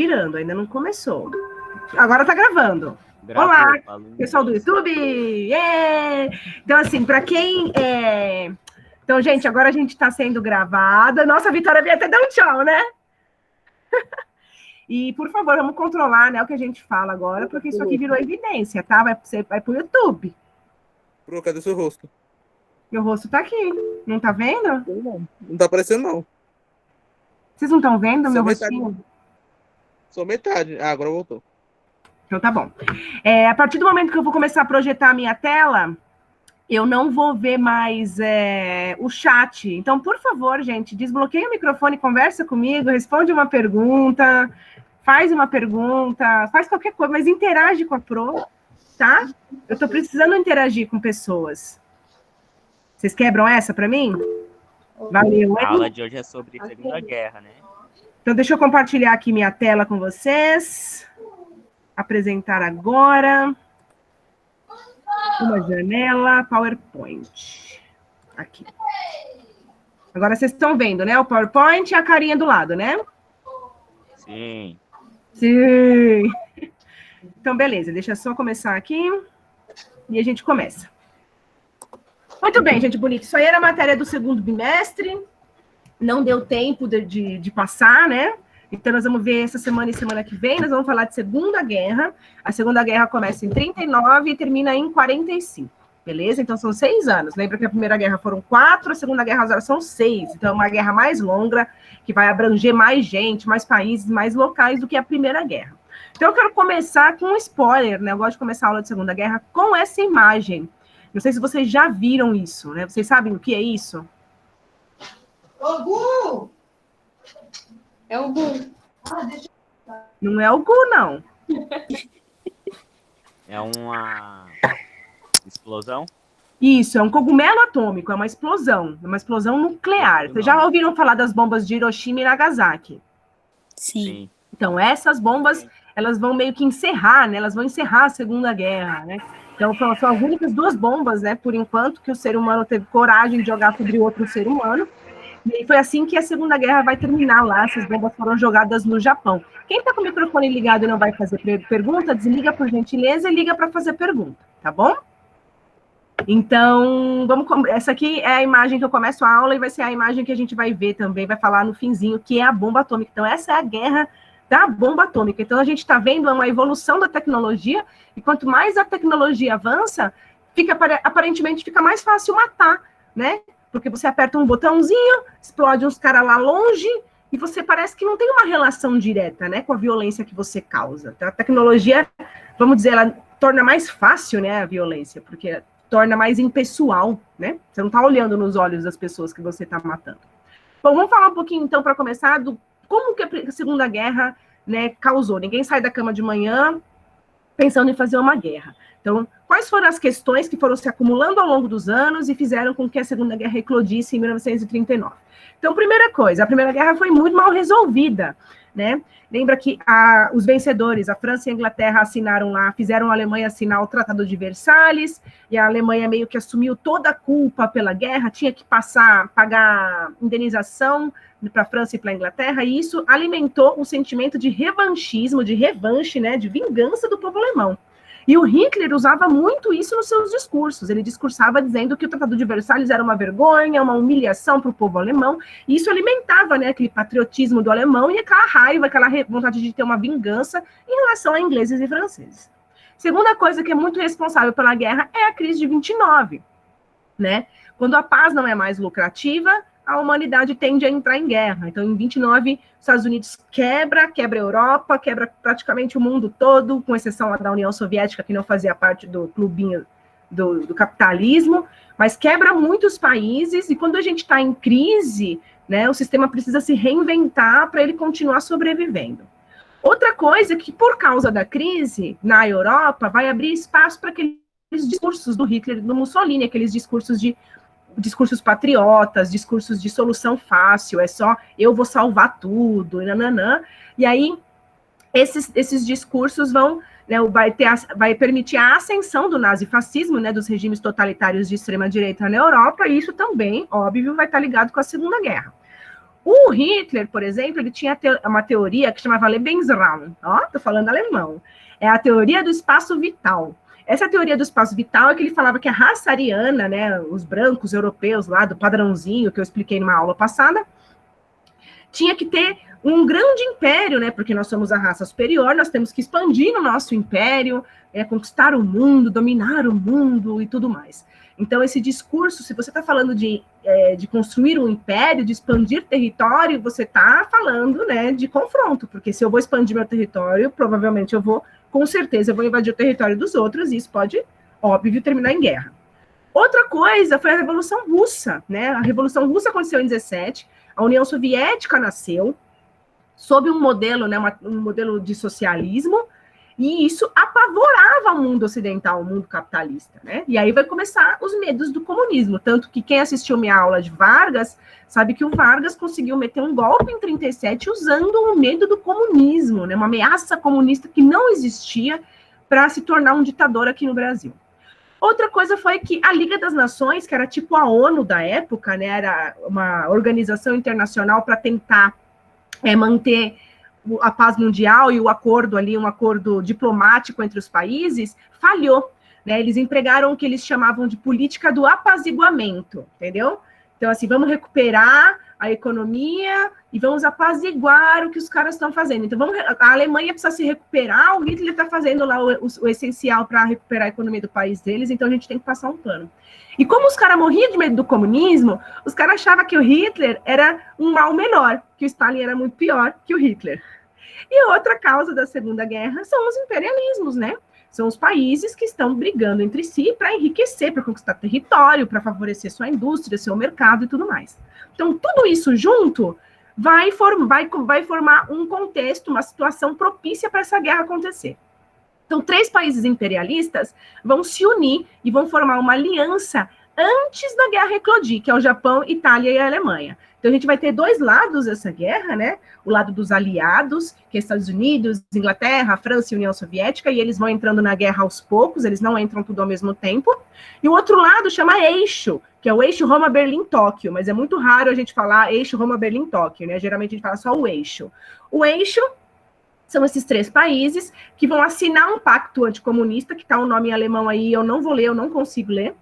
girando, ainda não começou. Agora tá gravando. Gravou, Olá, falando. pessoal do YouTube! Yeah! Então, assim, para quem... Então, gente, agora a gente está sendo gravada. Nossa, a Vitória veio até dar um tchau, né? E, por favor, vamos controlar, né, o que a gente fala agora, porque isso aqui virou evidência, tá? Vai pro YouTube. Pro, cadê seu rosto? Meu rosto tá aqui. Não tá vendo? Não tá aparecendo, não. Vocês não estão vendo Só meu metade. rostinho? Só metade. Ah, agora voltou. Então tá bom. A partir do momento que eu vou começar a projetar a minha tela, eu não vou ver mais o chat. Então, por favor, gente, desbloqueia o microfone, conversa comigo, responde uma pergunta, faz qualquer coisa, mas interage com a Pro, tá? Eu tô precisando interagir com pessoas. Vocês quebram essa para mim? Valeu. A aula de hoje é sobre Segunda Guerra, né? Então, deixa eu compartilhar aqui minha tela com vocês. Apresentar agora. Uma janela, PowerPoint. Aqui. Agora vocês estão vendo, né? O PowerPoint e a carinha do lado, né? Sim. Sim. Então, beleza. Deixa eu só começar aqui. E a gente começa. Muito bem, gente bonita. Isso aí era a matéria do segundo bimestre. Não deu tempo de passar, né? Então, nós vamos ver essa semana e semana que vem. Nós vamos falar de Segunda Guerra. A Segunda Guerra começa em 39 e termina em 45. Beleza? Então, são 6 anos. Lembra que a Primeira Guerra foram 4, a Segunda Guerra agora são 6. Então, é uma guerra mais longa, que vai abranger mais gente, mais países, mais locais do que a Primeira Guerra. Então, eu quero começar com um spoiler, né? Eu gosto de começar a aula de Segunda Guerra com essa imagem. Não sei se vocês já viram isso, né? Vocês sabem o que é isso? Ô, Gu! É o Gu. Não é o Gu, não. É uma explosão? Isso, é um cogumelo atômico, é uma explosão nuclear. Vocês já ouviram falar das bombas de Hiroshima e Nagasaki? Sim. Então, essas bombas, elas vão meio que encerrar, né? Elas vão encerrar a Segunda Guerra, né? Então, são as únicas 2 bombas, né, por enquanto, que o ser humano teve coragem de jogar sobre outro ser humano. E foi assim que a Segunda Guerra vai terminar lá. Essas bombas foram jogadas no Japão. Quem está com o microfone ligado e não vai fazer pergunta, desliga por gentileza e liga para fazer pergunta, tá bom? Então, essa aqui é a imagem que eu começo a aula e vai ser a imagem que a gente vai ver também, vai falar no finzinho, que é a bomba atômica. Então, essa é a guerra da bomba atômica. Então, a gente está vendo uma evolução da tecnologia, e quanto mais a tecnologia avança, aparentemente fica mais fácil matar, né? Porque você aperta um botãozinho, explode uns caras lá longe, e você parece que não tem uma relação direta, né, com a violência que você causa. Então, a tecnologia, vamos dizer, ela torna mais fácil, né, a violência, porque torna mais impessoal, né? Você não está olhando nos olhos das pessoas que você está matando. Bom, vamos falar um pouquinho, então, para começar, do como que a Segunda Guerra, né, causou. Ninguém sai da cama de manhã pensando em fazer uma guerra. Então, quais foram as questões que foram se acumulando ao longo dos anos e fizeram com que a Segunda Guerra eclodisse em 1939? Então, primeira coisa, a Primeira Guerra foi muito mal resolvida, né? Lembra que os vencedores, a França e a Inglaterra, assinaram lá, fizeram a Alemanha assinar o Tratado de Versalhes, e a Alemanha meio que assumiu toda a culpa pela guerra, tinha que pagar indenização para a França e para a Inglaterra, e isso alimentou um sentimento de revanchismo, de revanche, né, de vingança do povo alemão. E o Hitler usava muito isso nos seus discursos. Ele discursava dizendo que o Tratado de Versalhes era uma vergonha, uma humilhação para o povo alemão, e isso alimentava, né, aquele patriotismo do alemão e aquela raiva, aquela vontade de ter uma vingança em relação a ingleses e franceses. Segunda coisa que é muito responsável pela guerra é a crise de 29, né? Quando a paz não é mais lucrativa, a humanidade tende a entrar em guerra. Então, em 29, os Estados Unidos quebra a Europa, quebra praticamente o mundo todo, com exceção da União Soviética, que não fazia parte do clubinho do capitalismo, mas quebra muitos países, e quando a gente está em crise, né, o sistema precisa se reinventar para ele continuar sobrevivendo. Outra coisa é que, por causa da crise, na Europa, vai abrir espaço para aqueles discursos do Hitler e do Mussolini, aqueles discursos patriotas, discursos de solução fácil, é só eu vou salvar tudo, nananã. E aí, esses discursos vão, né, vai permitir a ascensão do nazifascismo, né, dos regimes totalitários de extrema-direita na Europa, e isso também, óbvio, vai estar ligado com a Segunda Guerra. O Hitler, por exemplo, ele tinha uma teoria que chamava Lebensraum. Ó, tô falando alemão. É a teoria do espaço vital. Essa teoria do espaço vital é que ele falava que a raça ariana, né, os brancos europeus lá, do padrãozinho que eu expliquei numa aula passada, tinha que ter um grande império, né, porque nós somos a raça superior, nós temos que expandir no nosso império, conquistar o mundo, dominar o mundo e tudo mais. Então, esse discurso, se você está falando de construir um império, de expandir território, você está falando, né, de confronto, porque se eu vou expandir meu território, provavelmente com certeza, eu vou invadir o território dos outros, e isso pode, óbvio, terminar em guerra. Outra coisa foi a Revolução Russa, né? A Revolução Russa aconteceu em 17, a União Soviética nasceu sob um modelo, né, um modelo de socialismo, e isso apavorava o mundo ocidental, o mundo capitalista, né? E aí vai começar os medos do comunismo, tanto que quem assistiu minha aula de Vargas sabe que o Vargas conseguiu meter um golpe em 37 usando o medo do comunismo, né? Uma ameaça comunista que não existia para se tornar um ditador aqui no Brasil. Outra coisa foi que a Liga das Nações, que era tipo a ONU da época, né? Era uma organização internacional para tentar manter a paz mundial e o acordo ali, um acordo diplomático entre os países, falhou, né? Eles empregaram o que eles chamavam de política do apaziguamento, entendeu? Então, assim, vamos recuperar a economia e vamos apaziguar o que os caras estão fazendo. Então, a Alemanha precisa se recuperar, o Hitler está fazendo lá o essencial para recuperar a economia do país deles, então a gente tem que passar um plano. E como os caras morriam de medo do comunismo, os caras achavam que o Hitler era um mal menor, que o Stalin era muito pior que o Hitler. E outra causa da Segunda Guerra são os imperialismos, né? São os países que estão brigando entre si para enriquecer, para conquistar território, para favorecer sua indústria, seu mercado e tudo mais. Então, tudo isso junto vai formar um contexto, uma situação propícia para essa guerra acontecer. Então, 3 países imperialistas vão se unir e vão formar uma aliança antes da guerra eclodir, que é o Japão, Itália e a Alemanha. Então, a gente vai ter 2 lados dessa guerra, né? O lado dos aliados, que é Estados Unidos, Inglaterra, França e União Soviética, e eles vão entrando na guerra aos poucos, eles não entram tudo ao mesmo tempo. E o outro lado chama eixo, que é o eixo Roma-Berlim-Tóquio, mas é muito raro a gente falar eixo Roma-Berlim-Tóquio, né? Geralmente a gente fala só o eixo. O eixo são esses 3 países que vão assinar um pacto anticomunista, que está o nome em alemão aí, eu não vou ler, eu não consigo ler.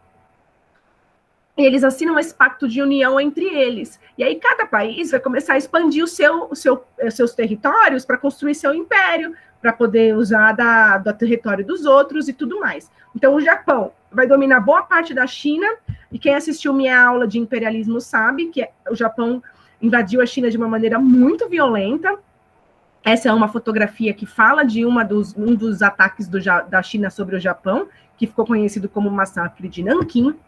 Eles assinam esse pacto de união entre eles. E aí cada país vai começar a expandir os seus territórios para construir seu império, para poder usar do território dos outros e tudo mais. Então o Japão vai dominar boa parte da China, e quem assistiu minha aula de imperialismo sabe que o Japão invadiu a China de uma maneira muito violenta. Essa é uma fotografia que fala de um dos ataques da China sobre o Japão, que ficou conhecido como Massacre de Nanquim.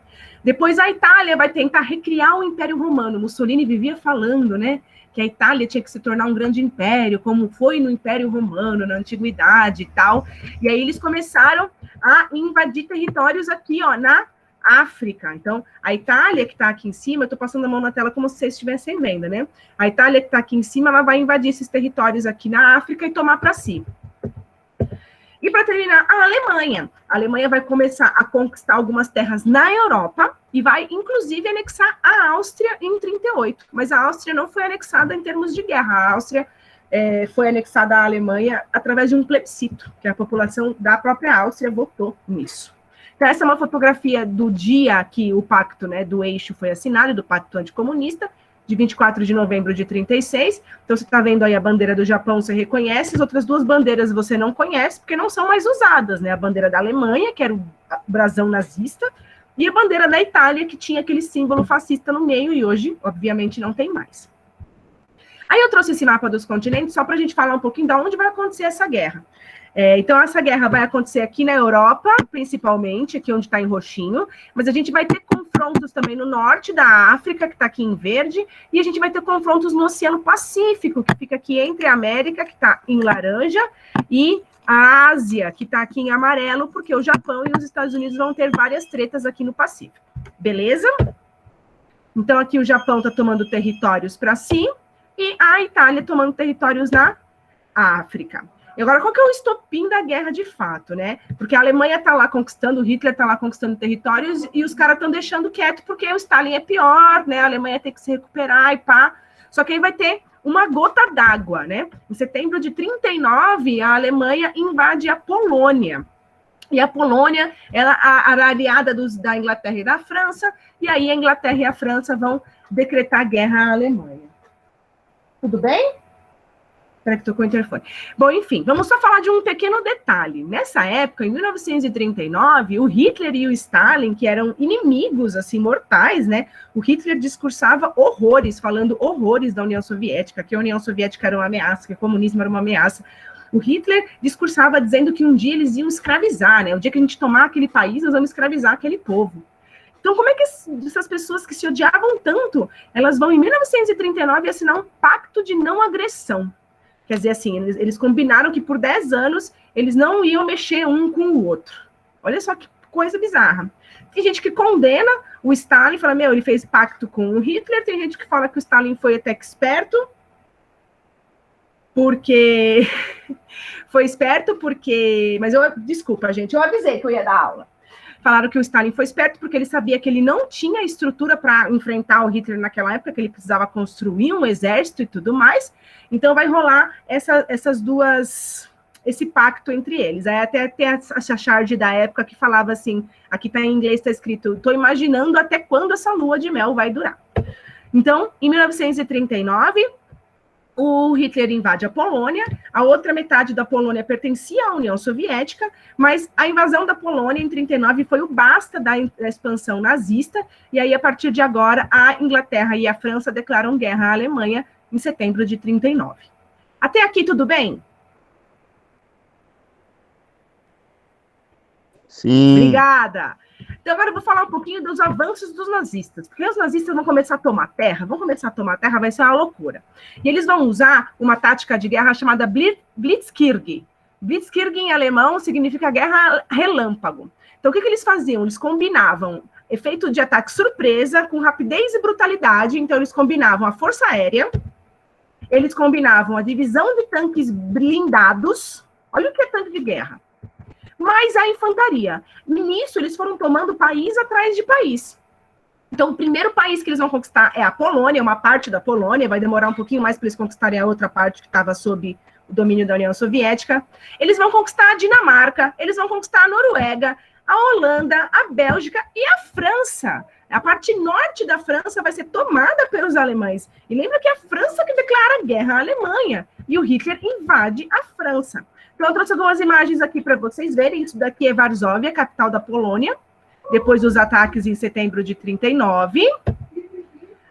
Depois a Itália vai tentar recriar o Império Romano. Mussolini vivia falando, né, que a Itália tinha que se tornar um grande império, como foi no Império Romano, na Antiguidade e tal. E aí eles começaram a invadir territórios aqui, ó, na África. Então, a Itália, que está aqui em cima, eu estou passando a mão na tela como se vocês estivessem vendo, né? A Itália, que está aqui em cima, ela vai invadir esses territórios aqui na África e tomar para si. E para terminar, a Alemanha. A Alemanha vai começar a conquistar algumas terras na Europa e vai, inclusive, anexar a Áustria em 38. Mas a Áustria não foi anexada em termos de guerra. A Áustria foi anexada à Alemanha através de um plebiscito, que a população da própria Áustria votou nisso. Então, essa é uma fotografia do dia que o pacto, né, do eixo foi assinado, do pacto anticomunista, de 24 de novembro de 36. Então, você está vendo aí a bandeira do Japão, você reconhece, as outras 2 bandeiras você não conhece, porque não são mais usadas, né? A bandeira da Alemanha, que era o brasão nazista, e a bandeira da Itália, que tinha aquele símbolo fascista no meio, e hoje, obviamente, não tem mais. Aí eu trouxe esse mapa dos continentes só para a gente falar um pouquinho de onde vai acontecer essa guerra. Então, essa guerra vai acontecer aqui na Europa, principalmente, aqui onde está em roxinho, mas a gente vai ter confrontos também no norte da África, que está aqui em verde, e a gente vai ter confrontos no Oceano Pacífico, que fica aqui entre a América, que está em laranja, e a Ásia, que está aqui em amarelo, porque o Japão e os Estados Unidos vão ter várias tretas aqui no Pacífico. Beleza? Então, aqui o Japão está tomando territórios para si, e a Itália tomando territórios na África. E agora, qual que é o estopim da guerra de fato, né? Porque a Alemanha está lá conquistando, o Hitler está lá conquistando territórios, e os caras estão deixando quieto porque o Stalin é pior, né? A Alemanha tem que se recuperar e pá. Só que aí vai ter uma gota d'água, né? Em setembro de 39, a Alemanha invade a Polônia. E a Polônia, ela era aliada da Inglaterra e da França, e aí a Inglaterra e a França vão decretar guerra à Alemanha. Tudo bem? Espera que tocou o interfone. Bom, enfim, vamos só falar de um pequeno detalhe. Nessa época, em 1939, o Hitler e o Stalin, que eram inimigos, assim, mortais, né? O Hitler discursava horrores, falando horrores da União Soviética, que a União Soviética era uma ameaça, que o comunismo era uma ameaça. O Hitler discursava dizendo que um dia eles iam escravizar, né? O dia que a gente tomar aquele país, nós vamos escravizar aquele povo. Então, como é que essas pessoas que se odiavam tanto, elas vão, em 1939, assinar um pacto de não agressão? Quer dizer, assim, eles combinaram que por 10 anos eles não iam mexer um com o outro. Olha só que coisa bizarra. Tem gente que condena o Stalin, fala, meu, ele fez pacto com o Hitler. Tem gente que fala que o Stalin foi até que esperto, porque... foi esperto porque... Mas desculpa, gente, eu avisei que eu ia dar aula. Falaram que o Stalin foi esperto porque ele sabia que ele não tinha estrutura para enfrentar o Hitler naquela época, que ele precisava construir um exército e tudo mais. Então vai rolar esse pacto entre eles. Aí até tem essa charge da época que falava assim, aqui tá em inglês, está escrito, estou imaginando até quando essa lua de mel vai durar. Então, em 1939, o Hitler invade a Polônia, a outra metade da Polônia pertencia à União Soviética, mas a invasão da Polônia em 39 foi o basta da expansão nazista, e aí, a partir de agora, a Inglaterra e a França declaram guerra à Alemanha em setembro de 39. Até aqui, tudo bem? Sim. Obrigada. Então, agora eu vou falar um pouquinho dos avanços dos nazistas, porque os nazistas vão começar a tomar terra, vai ser uma loucura. E eles vão usar uma tática de guerra chamada Blitzkrieg. Blitzkrieg em alemão significa guerra relâmpago. Então, o que eles faziam? Eles combinavam efeito de ataque surpresa com rapidez e brutalidade. Então, eles combinavam a força aérea, eles combinavam a divisão de tanques blindados. Olha o que é tanque de guerra. Mas a infantaria. E nisso, eles foram tomando país atrás de país. Então, o primeiro país que eles vão conquistar é a Polônia, uma parte da Polônia, vai demorar um pouquinho mais para eles conquistarem a outra parte que estava sob o domínio da União Soviética. Eles vão conquistar a Dinamarca, eles vão conquistar a Noruega, a Holanda, a Bélgica e a França. A parte norte da França vai ser tomada pelos alemães. E lembra que é a França que declara guerra à Alemanha. E o Hitler invade a França. Então, eu trouxe algumas imagens aqui para vocês verem. Isso daqui é Varsóvia, capital da Polônia, depois dos ataques em setembro de 39.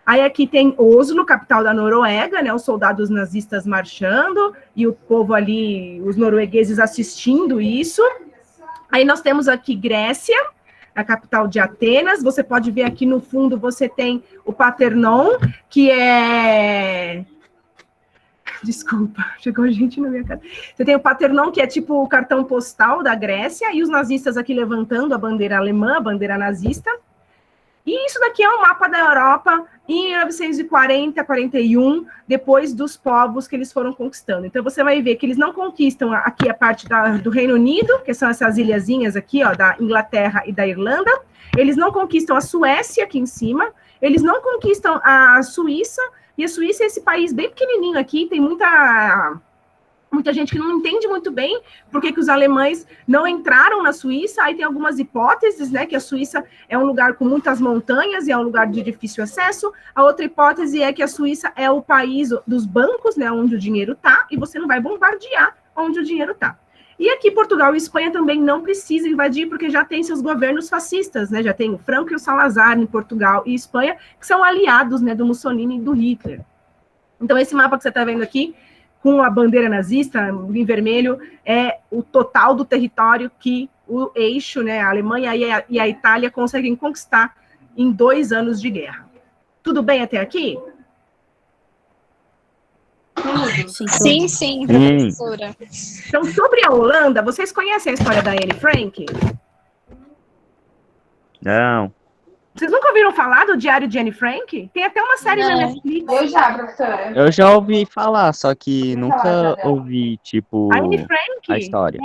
Aí aqui tem Oslo, capital da Noruega, né? Os soldados nazistas marchando e o povo ali, os noruegueses assistindo isso. Aí nós temos aqui Grécia, a capital de Atenas. Você pode ver aqui no fundo, você tem o Parthenon, que é... Desculpa, chegou gente na minha casa. Você tem o Parthenon, que é tipo o cartão postal da Grécia, e os nazistas aqui levantando a bandeira alemã, a bandeira nazista. E isso daqui é um mapa da Europa em 1940, 41, depois dos povos que eles foram conquistando. Então, você vai ver que eles não conquistam aqui a parte do Reino Unido, que são essas ilhazinhas aqui, ó, da Inglaterra e da Irlanda. Eles não conquistam a Suécia aqui em cima. Eles não conquistam a Suíça. E a Suíça é esse país bem pequenininho aqui, tem muita gente que não entende muito bem por que os alemães não entraram na Suíça. Aí tem algumas hipóteses, né, que a Suíça é um lugar com muitas montanhas e é um lugar de difícil acesso. A outra hipótese é que a Suíça é o país dos bancos, né, onde o dinheiro está, e você não vai bombardear onde o dinheiro está. E aqui Portugal e Espanha também não precisam invadir, porque já tem seus governos fascistas, né? Já tem o Franco e o Salazar em Portugal e Espanha, que são aliados, né, do Mussolini e do Hitler. Então, esse mapa que você está vendo aqui, com a bandeira nazista em vermelho, é o total do território que o eixo, né, a Alemanha e a Itália conseguem conquistar em 2 anos de guerra. Tudo bem até aqui? Sim, professora. Então, sobre a Holanda, vocês conhecem a história da Anne Frank? Não. Vocês nunca ouviram falar do Diário de Anne Frank? Tem até uma série na Netflix. Eu já, professora. Eu já ouvi falar, só que nunca ouvi, tipo, A Anne Frank a história.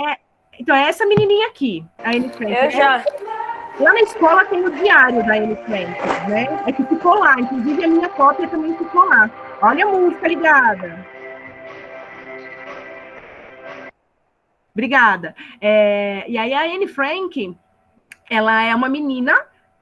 então, é essa menininha aqui, a Anne Frank. Eu já. Lá na escola tem o diário da Anne Frank, né? É que ficou lá, inclusive a minha cópia também ficou lá. Olha a música ligada. Obrigada. E aí a Anne Frank, ela é uma menina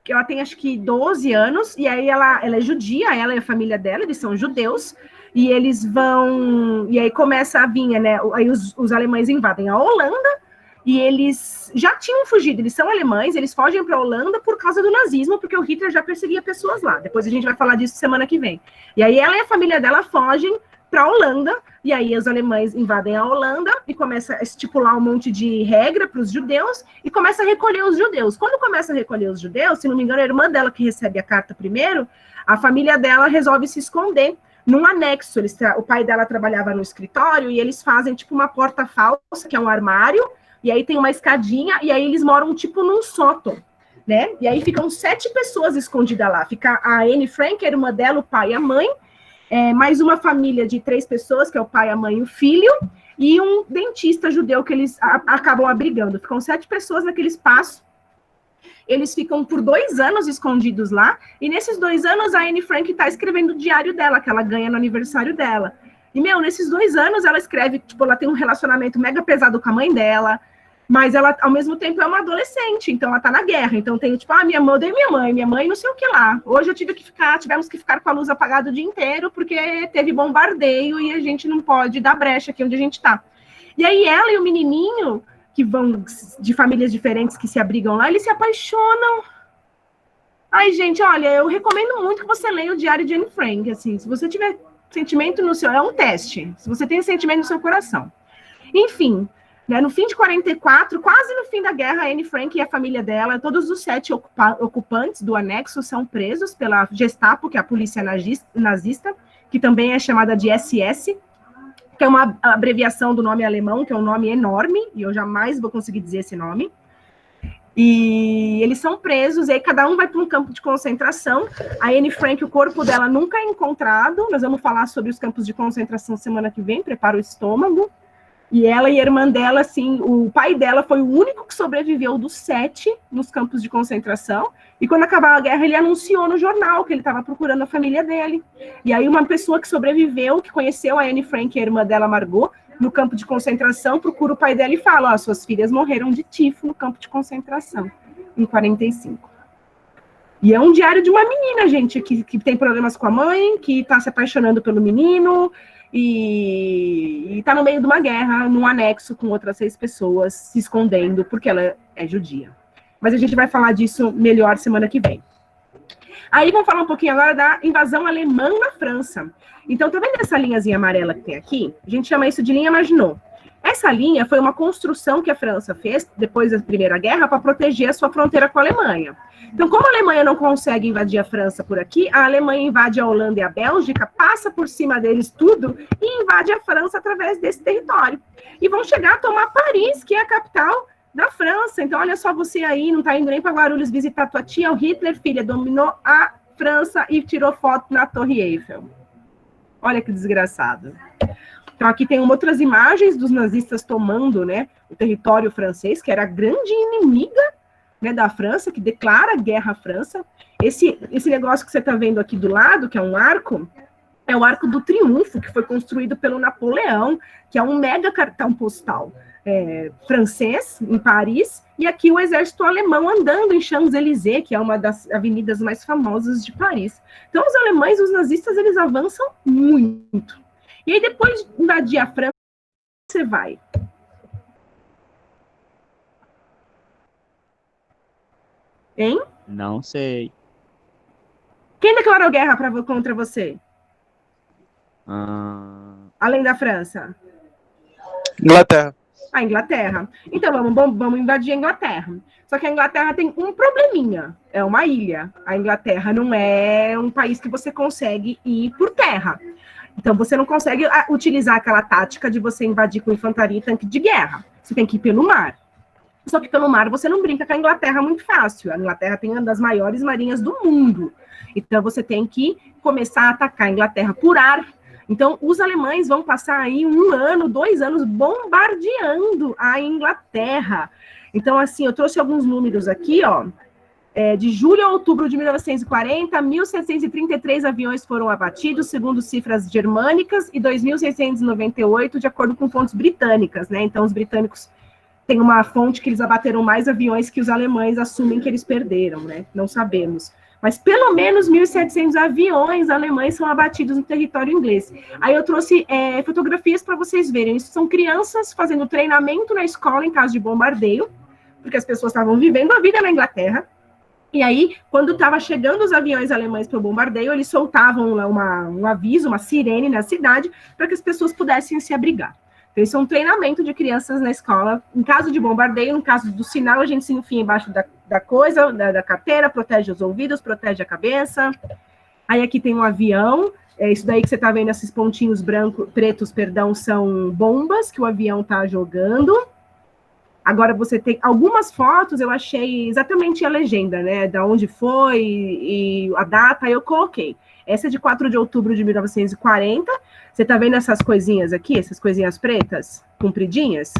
que ela tem acho que 12 anos, e aí ela é judia, ela e a família dela, eles são judeus, e eles vão, e aí começa a vir, né, aí os alemães invadem a Holanda, e eles já tinham fugido, eles são alemães, eles fogem para a Holanda por causa do nazismo, porque o Hitler já perseguia pessoas lá, depois a gente vai falar disso semana que vem. E aí ela e a família dela fogem para a Holanda, e aí os alemães invadem a Holanda e começa a estipular um monte de regra para os judeus e começa a recolher os judeus. Quando começa a recolher os judeus, se não me engano, a irmã dela que recebe a carta primeiro, a família dela resolve se esconder num anexo. O pai dela trabalhava no escritório e eles fazem tipo uma porta falsa, que é um armário, e aí tem uma escadinha, e aí eles moram tipo num sótão, né? E aí ficam 7 pessoas escondidas lá. Fica a Anne Frank, a irmã dela, o pai e a mãe, mais uma família de 3 pessoas, que é o pai, a mãe e o filho, e um dentista judeu que eles acabam abrigando. Ficam 7 pessoas naquele espaço. Eles ficam por 2 anos escondidos lá, e nesses 2 anos a Anne Frank está escrevendo o diário dela, que ela ganha no aniversário dela. E, nesses 2 anos ela escreve, tipo, ela tem um relacionamento mega pesado com a mãe dela, mas ela, ao mesmo tempo, é uma adolescente, então ela tá na guerra. Então tem, tipo, minha mãe, odeio minha mãe não sei o que lá. Hoje tivemos que ficar com a luz apagada o dia inteiro, porque teve bombardeio e a gente não pode dar brecha aqui onde a gente tá. E aí ela e o menininho, que vão de famílias diferentes que se abrigam lá, eles se apaixonam. Ai, gente, olha, eu recomendo muito que você leia o Diário de Anne Frank, assim, se você tiver sentimento no seu... É um teste, se você tem sentimento no seu coração. Enfim... No fim de 44, quase no fim da guerra, a Anne Frank e a família dela, todos os 7 ocupantes do anexo são presos pela Gestapo, que é a polícia nazista, que também é chamada de SS, que é uma abreviação do nome alemão, que é um nome enorme, e eu jamais vou conseguir dizer esse nome. E eles são presos, e aí cada um vai para um campo de concentração. A Anne Frank, o corpo dela nunca é encontrado, nós vamos falar sobre os campos de concentração semana que vem, prepara o estômago. E ela e a irmã dela, assim, o pai dela foi o único que sobreviveu dos 7 nos campos de concentração. E quando acabou a guerra, ele anunciou no jornal que ele estava procurando a família dele. E aí uma pessoa que sobreviveu, que conheceu a Anne Frank, a irmã dela, Margot, no campo de concentração, procura o pai dela e fala, suas filhas morreram de tifo no campo de concentração, em 45. E é um diário de uma menina, gente, que tem problemas com a mãe, que está se apaixonando pelo menino... E está no meio de uma guerra, num anexo com outras 6 pessoas, se escondendo, porque ela é judia. Mas a gente vai falar disso melhor semana que vem. Aí vamos falar um pouquinho agora da invasão alemã na França. Então, tá vendo essa linhazinha amarela que tem aqui? A gente chama isso de linha Maginot. Essa linha foi uma construção que a França fez, depois da Primeira Guerra, para proteger a sua fronteira com a Alemanha. Então, como a Alemanha não consegue invadir a França por aqui, a Alemanha invade a Holanda e a Bélgica, passa por cima deles tudo e invade a França através desse território. E vão chegar a tomar Paris, que é a capital da França. Então, olha só você aí, não está indo nem para Guarulhos visitar tua tia. O Hitler, filha, dominou a França e tirou foto na Torre Eiffel. Olha que desgraçado. Então, aqui tem outras imagens dos nazistas tomando, né, o território francês, que era a grande inimiga, né, da França, que declara guerra à França. Esse negócio que você está vendo aqui do lado, que é um arco, é o Arco do Triunfo, que foi construído pelo Napoleão, que é um mega cartão postal francês, em Paris, e aqui o exército alemão andando em Champs-Élysées, que é uma das avenidas mais famosas de Paris. Então, os alemães, os nazistas, eles avançam muito. E aí, depois de invadir a França, você vai. Hein? Não sei. Quem declarou guerra contra você? Além da França? Inglaterra. A Inglaterra. Então, vamos invadir a Inglaterra. Só que a Inglaterra tem um probleminha. É uma ilha. A Inglaterra não é um país que você consegue ir por terra. Então, você não consegue utilizar aquela tática de você invadir com infantaria e tanque de guerra. Você tem que ir pelo mar. Só que pelo mar você não brinca com a Inglaterra muito fácil. A Inglaterra tem uma das maiores marinhas do mundo. Então, você tem que começar a atacar a Inglaterra por ar. Então, os alemães vão passar aí 1 ano, 2 anos bombardeando a Inglaterra. Então, assim, eu trouxe alguns números aqui, ó. De julho a outubro de 1940, 1.733 aviões foram abatidos, segundo cifras germânicas, e 2.698, de acordo com fontes britânicas, né? Então, os britânicos têm uma fonte que eles abateram mais aviões que os alemães assumem que eles perderam, né? Não sabemos. Mas pelo menos 1.700 aviões alemães são abatidos no território inglês. Aí eu trouxe fotografias para vocês verem. Isso são crianças fazendo treinamento na escola em caso de bombardeio, porque as pessoas estavam vivendo a vida na Inglaterra. E aí, quando estava chegando os aviões alemães para o bombardeio, eles soltavam um aviso, uma sirene na cidade, para que as pessoas pudessem se abrigar. Então, isso é um treinamento de crianças na escola. Em caso de bombardeio, no caso do sinal, a gente se enfia embaixo da carteira, protege os ouvidos, protege a cabeça. Aí aqui tem um avião. Isso daí que você está vendo, esses pontinhos pretos, são bombas que o avião está jogando. Agora, você tem algumas fotos, eu achei exatamente a legenda, né? Da onde foi e a data, eu coloquei. Essa é de 4 de outubro de 1940. Você tá vendo essas coisinhas aqui? Essas coisinhas pretas, compridinhas?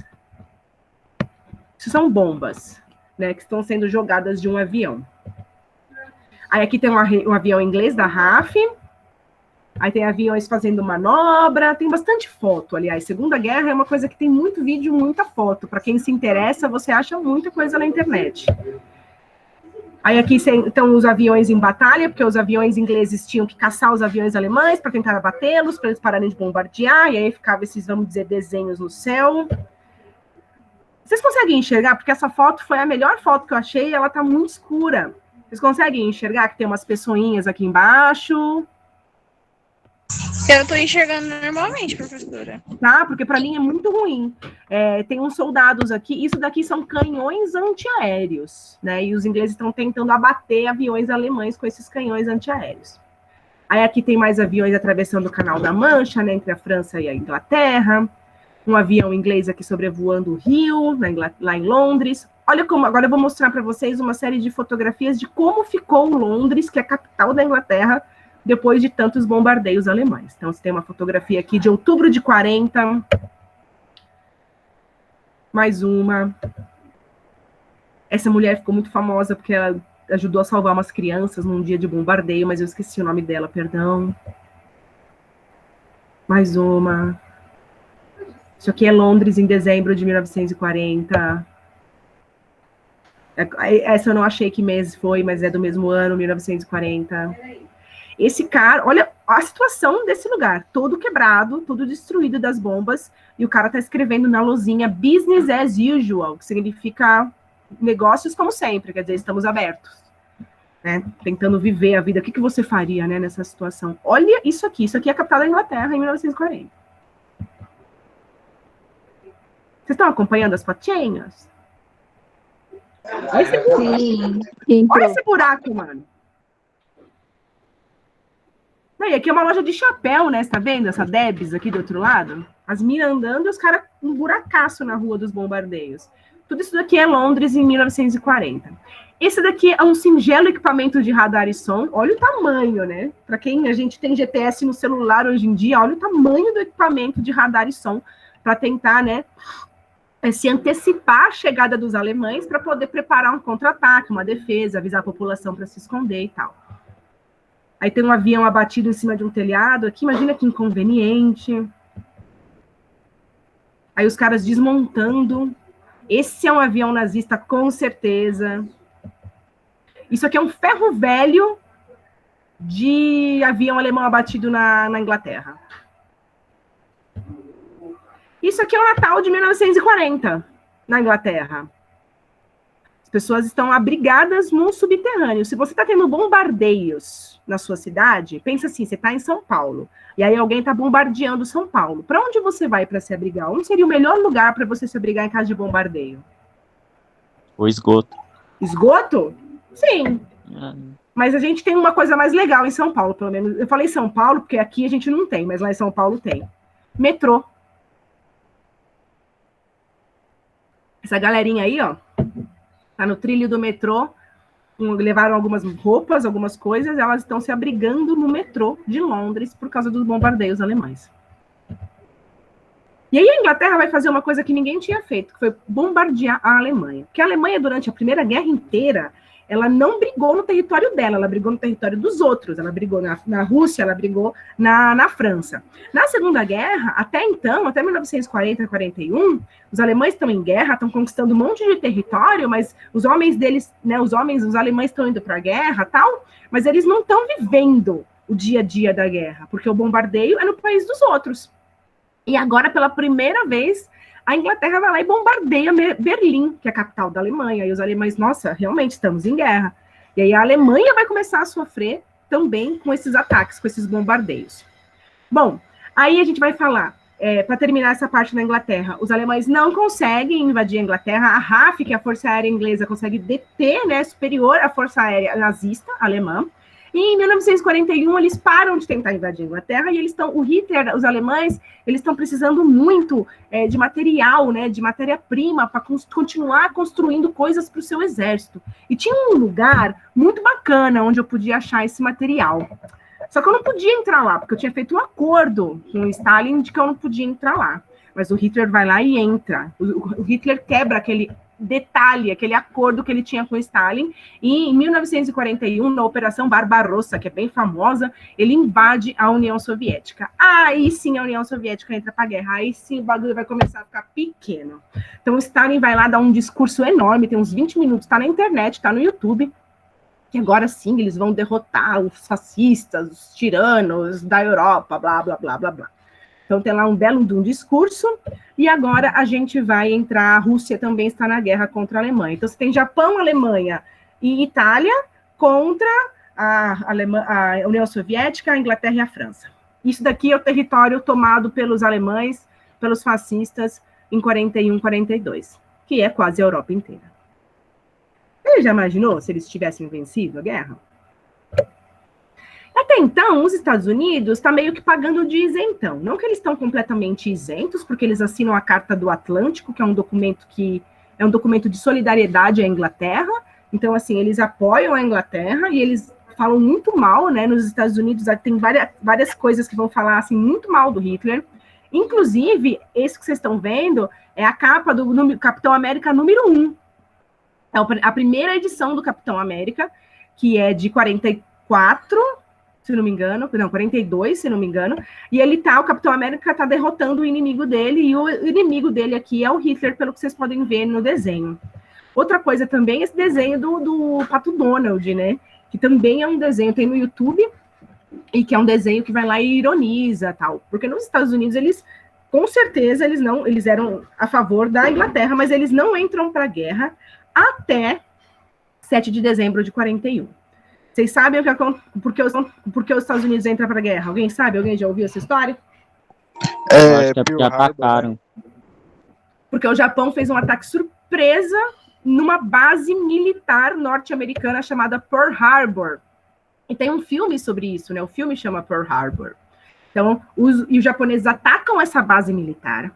Isso são bombas, né? Que estão sendo jogadas de um avião. Aí aqui tem um avião inglês da RAF. Aí tem aviões fazendo manobra. Tem bastante foto, aliás. Segunda Guerra é uma coisa que tem muito vídeo, muita foto. Para quem se interessa, você acha muita coisa na internet. Aí aqui estão os aviões em batalha, porque os aviões ingleses tinham que caçar os aviões alemães para tentar abatê-los, para eles pararem de bombardear, e aí ficava esses, vamos dizer, desenhos no céu. Vocês conseguem enxergar? Porque essa foto foi a melhor foto que eu achei, e ela está muito escura. Vocês conseguem enxergar que tem umas pessoinhas aqui embaixo? Eu estou enxergando normalmente, professora. Tá, porque para mim é muito ruim. Tem uns soldados aqui, isso daqui são canhões antiaéreos, né? E os ingleses estão tentando abater aviões alemães com esses canhões antiaéreos. Aí aqui tem mais aviões atravessando o Canal da Mancha, né? Entre a França e a Inglaterra. Um avião inglês aqui sobrevoando o Rio, lá em Londres. Olha como, agora eu vou mostrar para vocês uma série de fotografias de como ficou Londres, que é a capital da Inglaterra, depois de tantos bombardeios alemães. Então, você tem uma fotografia aqui de outubro de 40. Mais uma. Essa mulher ficou muito famosa porque ela ajudou a salvar umas crianças num dia de bombardeio, mas eu esqueci o nome dela, perdão. Mais uma. Isso aqui é Londres em dezembro de 1940. Essa eu não achei que mês foi, mas é do mesmo ano, 1940. Esse cara, olha a situação desse lugar, todo quebrado, todo destruído das bombas, e o cara tá escrevendo na luzinha business as usual, que significa negócios como sempre, quer dizer, estamos abertos, né? Tentando viver a vida. O que você faria, né, nessa situação? Olha isso aqui é a capital da Inglaterra em 1940. Vocês estão acompanhando as fotinhas? Olha esse buraco. Sim. Olha esse buraco, mano. E aqui é uma loja de chapéu, né? Você tá vendo essa Debs aqui do outro lado? As minas andando e os caras um buracaço na rua dos bombardeios. Tudo isso daqui é Londres em 1940. Esse daqui é um singelo equipamento de radar e som. Olha o tamanho, né? Para quem a gente tem GPS no celular hoje em dia, olha o tamanho do equipamento de radar e som para tentar, né, se antecipar a chegada dos alemães para poder preparar um contra-ataque, uma defesa, avisar a população para se esconder e tal. Aí tem um avião abatido em cima de um telhado aqui, imagina que inconveniente. Aí os caras desmontando. Esse é um avião nazista, com certeza. Isso aqui é um ferro velho de avião alemão abatido na Inglaterra. Isso aqui é o Natal de 1940, na Inglaterra. As pessoas estão abrigadas num subterrâneo. Se você está tendo bombardeios na sua cidade, pensa assim, você está em São Paulo, e aí alguém está bombardeando São Paulo. Para onde você vai para se abrigar? Onde seria o melhor lugar para você se abrigar em caso de bombardeio? O esgoto. Esgoto? Sim. Mas a gente tem uma coisa mais legal em São Paulo, pelo menos. Eu falei São Paulo, porque aqui a gente não tem, mas lá em São Paulo tem. Metrô. Essa galerinha aí, ó, tá no trilho do metrô, levaram algumas roupas, algumas coisas, elas estão se abrigando no metrô de Londres por causa dos bombardeios alemães. E aí a Inglaterra vai fazer uma coisa que ninguém tinha feito, que foi bombardear a Alemanha. Porque a Alemanha, durante a Primeira Guerra inteira, ela não brigou no território dela, ela brigou no território dos outros, ela brigou na Rússia, ela brigou na França. Na Segunda Guerra, até então, até 1940, 41, os alemães estão em guerra, estão conquistando um monte de território, mas os homens deles, né, os alemães estão indo para a guerra, tal, mas eles não estão vivendo o dia a dia da guerra, porque o bombardeio é no país dos outros. E agora, pela primeira vez, a Inglaterra vai lá e bombardeia Berlim, que é a capital da Alemanha. E os alemães, nossa, realmente estamos em guerra. E aí a Alemanha vai começar a sofrer também com esses ataques, com esses bombardeios. Bom, aí a gente vai falar, para terminar essa parte da Inglaterra, os alemães não conseguem invadir a Inglaterra, a RAF, que é a Força Aérea Inglesa, consegue deter, né, superior à Força Aérea nazista alemã. E em 1941, eles param de tentar invadir a Inglaterra e o Hitler, os alemães, eles estão precisando muito de material, né, de matéria-prima para continuar construindo coisas para o seu exército. E tinha um lugar muito bacana onde eu podia achar esse material. Só que eu não podia entrar lá, porque eu tinha feito um acordo com o Stalin de que eu não podia entrar lá. Mas o Hitler vai lá e entra. O Hitler quebra aquele detalhe, aquele acordo que ele tinha com Stalin, e em 1941, na Operação Barbarossa, que é bem famosa, ele invade a União Soviética. Aí sim a União Soviética entra para a guerra, aí sim o bagulho vai começar a ficar pequeno. Então o Stalin vai lá dar um discurso enorme, tem uns 20 minutos, está na internet, está no YouTube, que agora sim eles vão derrotar os fascistas, os tiranos da Europa, blá, blá, blá, blá, blá. Então tem lá um belo discurso, e agora a gente vai entrar, a Rússia também está na guerra contra a Alemanha. Então você tem Japão, Alemanha e Itália contra a União Soviética, a Inglaterra e a França. Isso daqui é o território tomado pelos alemães, pelos fascistas, em 41, 42, que é quase a Europa inteira. Você já imaginou se eles tivessem vencido a guerra? Até então, os Estados Unidos estão meio que pagando de isentão. Não que eles estão completamente isentos, porque eles assinam a Carta do Atlântico, que é um documento de solidariedade à Inglaterra. Então, assim, eles apoiam a Inglaterra e eles falam muito mal, né? Nos Estados Unidos tem várias coisas que vão falar assim, muito mal do Hitler. Inclusive, esse que vocês estão vendo é a capa do Capitão América número 1. É a primeira edição do Capitão América, que é de 44, se não me engano, não, 42, se não me engano, e o Capitão América tá derrotando o inimigo dele, e o inimigo dele aqui é o Hitler, pelo que vocês podem ver no desenho. Outra coisa também, esse desenho do Pato Donald, né, que também é um desenho, tem no YouTube, e que é um desenho que vai lá e ironiza, tal, porque nos Estados Unidos, eles, com certeza, eles eram a favor da Inglaterra, mas eles não entram para a guerra até 7 de dezembro de 41. Vocês sabem o que acontece? Por que os Estados Unidos entram para a guerra? Alguém sabe? Alguém já ouviu essa história? Eu acho que é porque atacaram. Porque o Japão fez um ataque surpresa numa base militar norte-americana chamada Pearl Harbor. E tem um filme sobre isso, né? O filme chama Pearl Harbor. Então, os japoneses atacam essa base militar,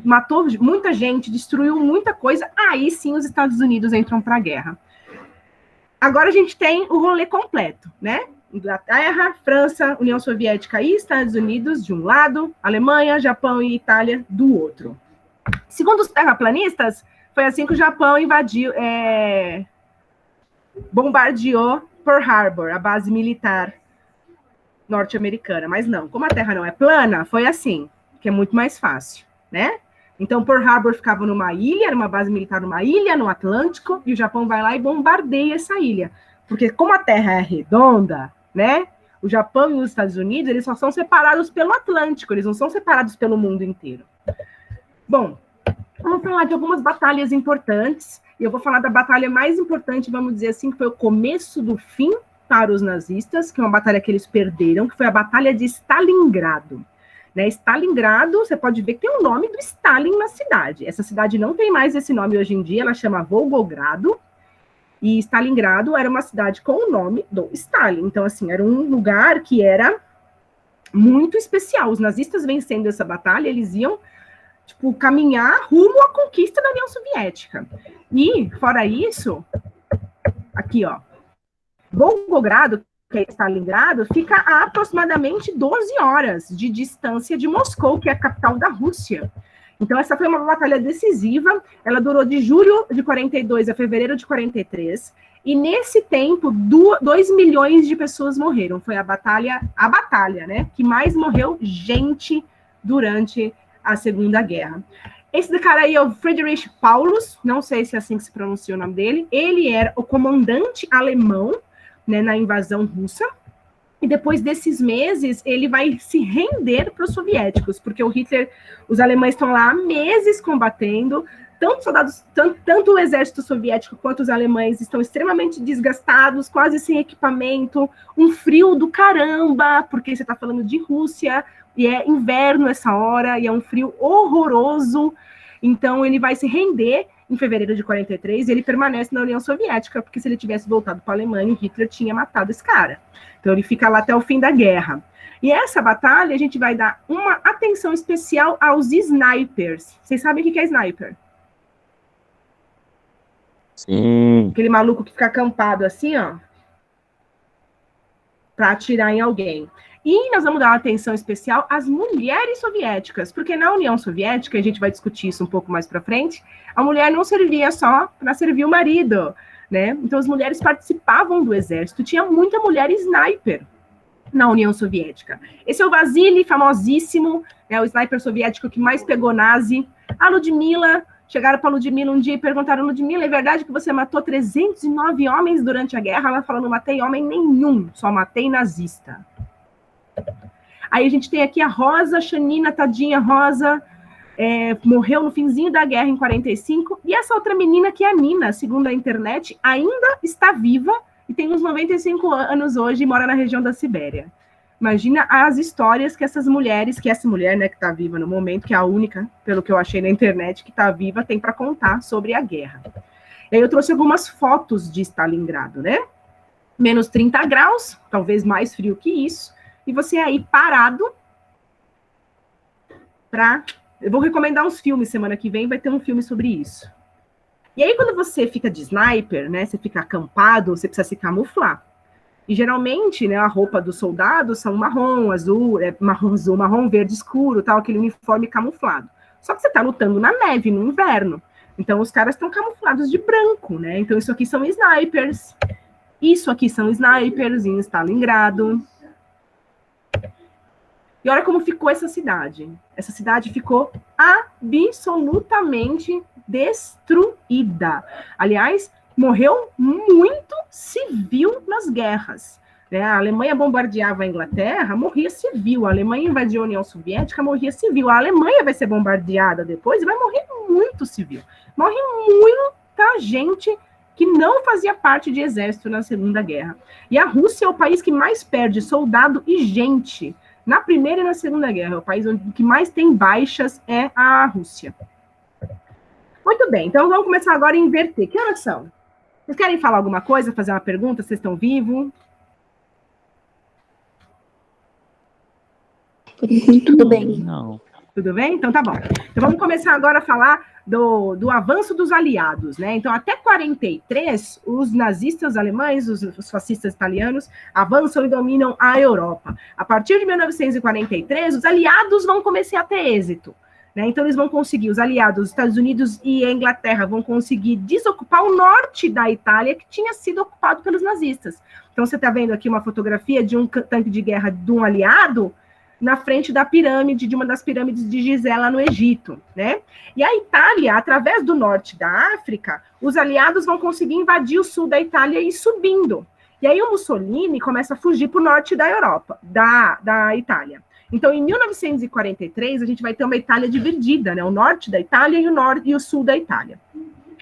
matou muita gente, destruiu muita coisa, aí sim os Estados Unidos entram para a guerra. Agora a gente tem o rolê completo, né? Inglaterra, França, União Soviética e Estados Unidos de um lado, Alemanha, Japão e Itália do outro. Segundo os terraplanistas, foi assim que o Japão bombardeou Pearl Harbor, a base militar norte-americana. Mas não, como a Terra não é plana, foi assim, que é muito mais fácil, né? Então, Pearl Harbor ficava numa ilha, era uma base militar numa ilha, no Atlântico, e o Japão vai lá e bombardeia essa ilha. Porque como a Terra é redonda, né, o Japão e os Estados Unidos, eles só são separados pelo Atlântico, eles não são separados pelo mundo inteiro. Bom, vamos falar de algumas batalhas importantes, e eu vou falar da batalha mais importante, vamos dizer assim, que foi o começo do fim para os nazistas, que é uma batalha que eles perderam, que foi a Batalha de Stalingrado. Né, Stalingrado, você pode ver que tem o nome do Stalin na cidade. Essa cidade não tem mais esse nome hoje em dia, ela chama Volgogrado, e Stalingrado era uma cidade com o nome do Stalin. Então, assim, era um lugar que era muito especial. Os nazistas vencendo essa batalha, eles iam, tipo, caminhar rumo à conquista da União Soviética. E, fora isso, aqui, ó, Volgogrado, que é Stalingrado, fica a aproximadamente 12 horas de distância de Moscou, que é a capital da Rússia. Então, essa foi uma batalha decisiva, ela durou de julho de 42 a fevereiro de 43, e nesse tempo, 2 milhões de pessoas morreram. Foi a batalha, né, que mais morreu gente durante a Segunda Guerra. Esse cara aí é o Friedrich Paulus, não sei se é assim que se pronuncia o nome dele, ele era o comandante alemão, né, na invasão russa, e depois desses meses, ele vai se render para os soviéticos, porque o Hitler, os alemães estão lá há meses combatendo, tanto o exército soviético quanto os alemães estão extremamente desgastados, quase sem equipamento, um frio do caramba, porque você está falando de Rússia, e é inverno essa hora, e é um frio horroroso. Então, ele vai se render em fevereiro de 43, e ele permanece na União Soviética, porque se ele tivesse voltado para a Alemanha, o Hitler tinha matado esse cara. Então, ele fica lá até o fim da guerra. E essa batalha, a gente vai dar uma atenção especial aos snipers. Vocês sabem o que é sniper? Sim. Aquele maluco que fica acampado assim, ó, para atirar em alguém. E nós vamos dar uma atenção especial às mulheres soviéticas, porque na União Soviética, a gente vai discutir isso um pouco mais para frente, a mulher não servia só para servir o marido, né? Então as mulheres participavam do exército, tinha muita mulher sniper na União Soviética. Esse é o Vasily, famosíssimo, né, o sniper soviético que mais pegou nazi. A Ludmilla, chegaram para a Ludmilla um dia e perguntaram, Ludmilla, é verdade que você matou 309 homens durante a guerra? Ela falou, não matei homem nenhum, só matei nazista. Aí a gente tem aqui a Rosa, Xanina, tadinha Rosa, morreu no finzinho da guerra em 45, e essa outra menina que é a Nina, segundo a internet, ainda está viva e tem uns 95 anos hoje e mora na região da Sibéria. Imagina as histórias que essas mulheres, que essa mulher, né, que está viva no momento, que é a única, pelo que eu achei na internet, que está viva, tem para contar sobre a guerra. E aí eu trouxe algumas fotos de Stalingrado, né? Menos 30 graus, talvez mais frio que isso, e você aí parado eu vou recomendar uns filmes semana que vem, vai ter um filme sobre isso. E aí, quando você fica de sniper, né, você fica acampado, você precisa se camuflar. E geralmente, né, a roupa dos soldados são marrom, azul, marrom, verde escuro, tal, aquele uniforme camuflado. Só que você está lutando na neve, no inverno. Então, os caras estão camuflados de branco, né? Então, isso aqui são snipers. Isso aqui são snipers em Stalingrado. E olha como ficou essa cidade. Essa cidade ficou absolutamente destruída. Aliás, morreu muito civil nas guerras. Né? A Alemanha bombardeava a Inglaterra, morria civil. A Alemanha invadiu a União Soviética, morria civil. A Alemanha vai ser bombardeada depois e vai morrer muito civil. Morre muita gente que não fazia parte de exército na Segunda Guerra. E a Rússia é o país que mais perde soldado e gente na Primeira e na Segunda Guerra. O país que mais tem baixas é a Rússia. Muito bem, então vamos começar agora a inverter. Que horas são? Vocês querem falar alguma coisa, fazer uma pergunta? Vocês estão vivos? Tudo bem. Não. Tudo bem? Então tá bom. Então vamos começar agora a falar do avanço dos aliados, né? Então até 43, os nazistas alemães, os fascistas italianos, avançam e dominam a Europa. A partir de 1943, os aliados vão começar a ter êxito. Né? Então, eles vão conseguir, os aliados, os Estados Unidos e a Inglaterra vão conseguir desocupar o norte da Itália, que tinha sido ocupado pelos nazistas. Então, você está vendo aqui uma fotografia de um tanque de guerra de um aliado na frente da pirâmide, de uma das pirâmides de Gizé, lá no Egito. Né? E a Itália, através do norte da África, os aliados vão conseguir invadir o sul da Itália e ir subindo. E aí o Mussolini começa a fugir para o norte da Europa, da Itália. Então, em 1943, a gente vai ter uma Itália dividida, né? O norte da Itália e o sul da Itália.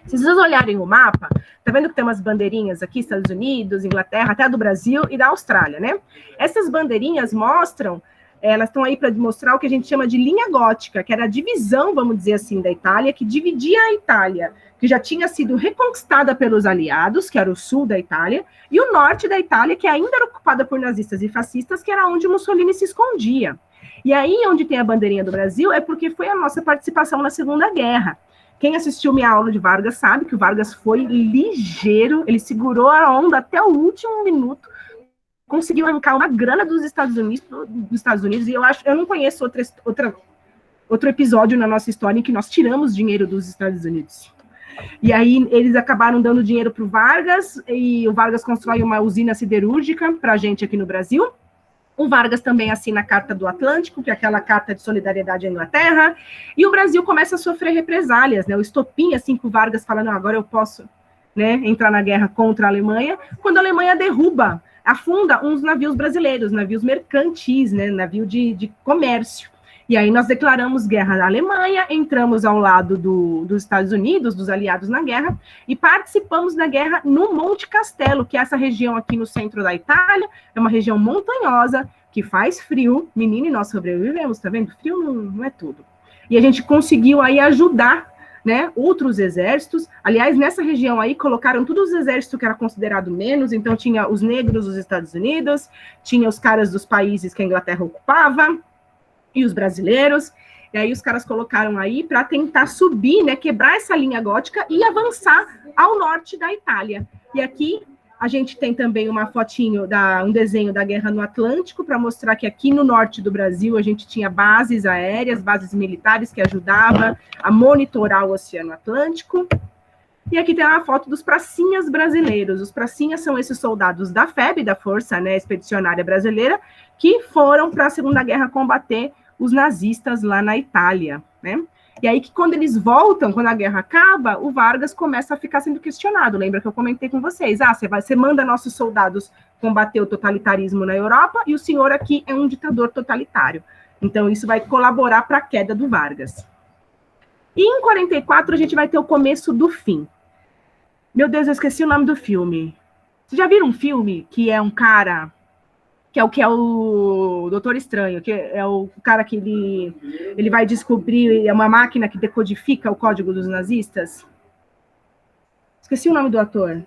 Se vocês olharem o mapa, tá vendo que tem umas bandeirinhas aqui, Estados Unidos, Inglaterra, até do Brasil e da Austrália, né? Essas bandeirinhas mostram, elas estão aí para demonstrar o que a gente chama de linha gótica, que era a divisão, vamos dizer assim, da Itália, que dividia a Itália, que já tinha sido reconquistada pelos aliados, que era o sul da Itália, e o norte da Itália, que ainda era ocupada por nazistas e fascistas, que era onde Mussolini se escondia. E aí, onde tem a bandeirinha do Brasil, é porque foi a nossa participação na Segunda Guerra. Quem assistiu minha aula de Vargas sabe que o Vargas foi ligeiro, ele segurou a onda até o último minuto, conseguiu arrancar uma grana dos Estados Unidos, e eu não conheço outro episódio na nossa história em que nós tiramos dinheiro dos Estados Unidos. E aí eles acabaram dando dinheiro para o Vargas, e o Vargas constrói uma usina siderúrgica para a gente aqui no Brasil. O Vargas também assina a Carta do Atlântico, que é aquela carta de solidariedade à Inglaterra, e o Brasil começa a sofrer represálias, né? O estopim, assim, que o Vargas fala, não, agora eu posso, né, entrar na guerra contra a Alemanha, quando a Alemanha derruba, afunda uns navios brasileiros, navios mercantis, né, navio de comércio. E aí nós declaramos guerra à Alemanha, entramos ao lado dos Estados Unidos, dos aliados na guerra, e participamos da guerra no Monte Castelo, que é essa região aqui no centro da Itália, é uma região montanhosa, que faz frio, menino, e nós sobrevivemos, tá vendo? Frio não é tudo. E a gente conseguiu aí ajudar, né, outros exércitos. Aliás, nessa região aí, colocaram todos os exércitos que era considerado menos, então tinha os negros dos Estados Unidos, tinha os caras dos países que a Inglaterra ocupava, e os brasileiros, e aí os caras colocaram aí para tentar subir, né, quebrar essa linha gótica e avançar ao norte da Itália. E aqui a gente tem também uma fotinho, um desenho da guerra no Atlântico, para mostrar que aqui no norte do Brasil a gente tinha bases aéreas, bases militares que ajudavam a monitorar o Oceano Atlântico. E aqui tem uma foto dos pracinhas brasileiros. Os pracinhas são esses soldados da FEB, da Força, né, Expedicionária Brasileira, que foram para a Segunda Guerra combater os nazistas lá na Itália, né? E aí que quando eles voltam, quando a guerra acaba, o Vargas começa a ficar sendo questionado. Lembra que eu comentei com vocês? Você manda nossos soldados combater o totalitarismo na Europa e o senhor aqui é um ditador totalitário. Então isso vai colaborar para a queda do Vargas. E em 44 a gente vai ter o começo do fim. Meu Deus, eu esqueci o nome do filme. Vocês já viram um filme que é um cara... que é o Doutor Estranho, que é o cara que ele vai descobrir, é uma máquina que decodifica o código dos nazistas? Esqueci o nome do ator.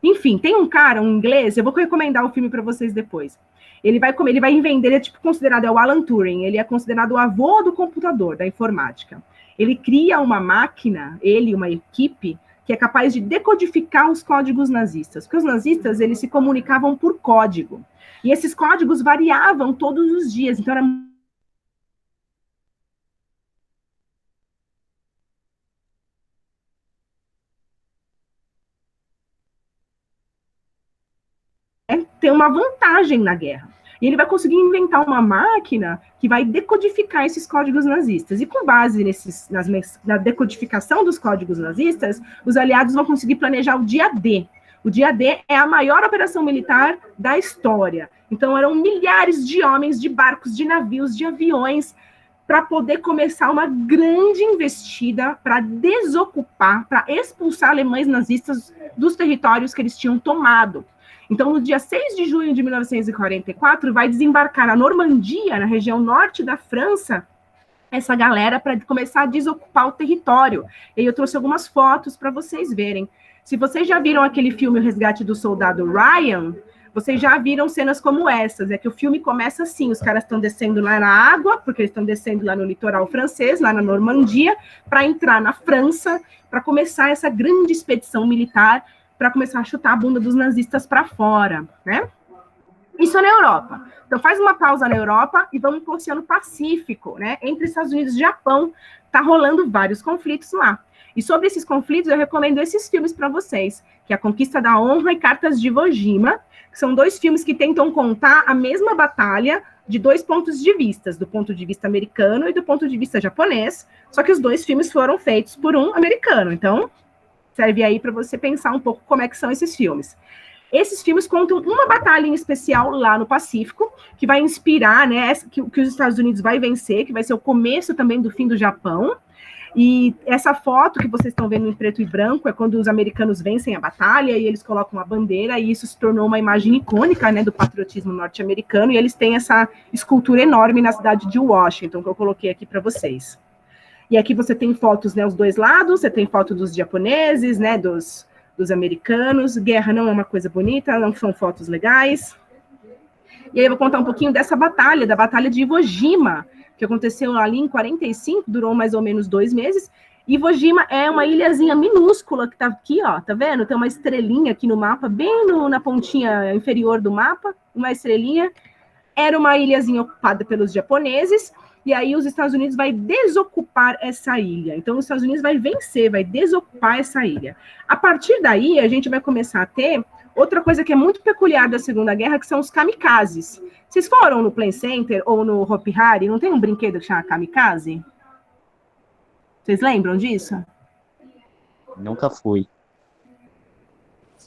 Enfim, tem um cara, um inglês, eu vou recomendar o filme para vocês depois. Ele vai vender, ele é tipo considerado, é o Alan Turing, ele é considerado o avô do computador, da informática. Ele cria uma máquina, ele e uma equipe, que é capaz de decodificar os códigos nazistas, porque os nazistas, eles se comunicavam por código. E esses códigos variavam todos os dias, então era ter uma vantagem na guerra. E ele vai conseguir inventar uma máquina que vai decodificar esses códigos nazistas. E com base na decodificação dos códigos nazistas, os aliados vão conseguir planejar o dia D. O dia D é a maior operação militar da história. Então, eram milhares de homens, de barcos, de navios, de aviões, para poder começar uma grande investida para desocupar, para expulsar alemães nazistas dos territórios que eles tinham tomado. Então, no dia 6 de junho de 1944, vai desembarcar na Normandia, na região norte da França, essa galera para começar a desocupar o território. E aí eu trouxe algumas fotos para vocês verem. Se vocês já viram aquele filme O Resgate do Soldado Ryan, vocês já viram cenas como essas. É que o filme começa assim, os caras estão descendo lá na água, porque eles estão descendo lá no litoral francês, lá na Normandia, para entrar na França, para começar essa grande expedição militar, para começar a chutar a bunda dos nazistas para fora, né? Isso é na Europa. Então faz uma pausa na Europa e vamos para o Oceano Pacífico, né? Entre Estados Unidos e Japão, tá rolando vários conflitos lá. E sobre esses conflitos, eu recomendo esses filmes para vocês, que é A Conquista da Honra e Cartas de Iwo Jima, que são dois filmes que tentam contar a mesma batalha de dois pontos de vista, do ponto de vista americano e do ponto de vista japonês, só que os dois filmes foram feitos por um americano. Então, serve aí para você pensar um pouco como é que são esses filmes. Esses filmes contam uma batalha em especial lá no Pacífico, que vai inspirar, né, que os Estados Unidos vai vencer, que vai ser o começo também do fim do Japão. E essa foto que vocês estão vendo em preto e branco é quando os americanos vencem a batalha e eles colocam a bandeira, e isso se tornou uma imagem icônica, né, do patriotismo norte-americano, e eles têm essa escultura enorme na cidade de Washington, que eu coloquei aqui para vocês. E aqui você tem fotos, né, os dois lados, você tem foto dos japoneses, né, dos americanos. Guerra não é uma coisa bonita, não são fotos legais. E aí eu vou contar um pouquinho dessa batalha, da Batalha de Iwo Jima, que aconteceu ali em 45, durou mais ou menos 2 meses. Iwo Jima é uma ilhazinha minúscula que tá aqui, ó, tá vendo? Tem uma estrelinha aqui no mapa, bem na pontinha inferior do mapa, uma estrelinha. Era uma ilhazinha ocupada pelos japoneses, e aí os Estados Unidos vai desocupar essa ilha. Então, os Estados Unidos vai vencer, vai desocupar essa ilha. A partir daí, a gente vai começar a ter outra coisa que é muito peculiar da Segunda Guerra, que são os kamikazes. Vocês foram no Play Center ou no Hopi Hari? Não tem um brinquedo que chama kamikaze? Vocês lembram disso? Nunca fui.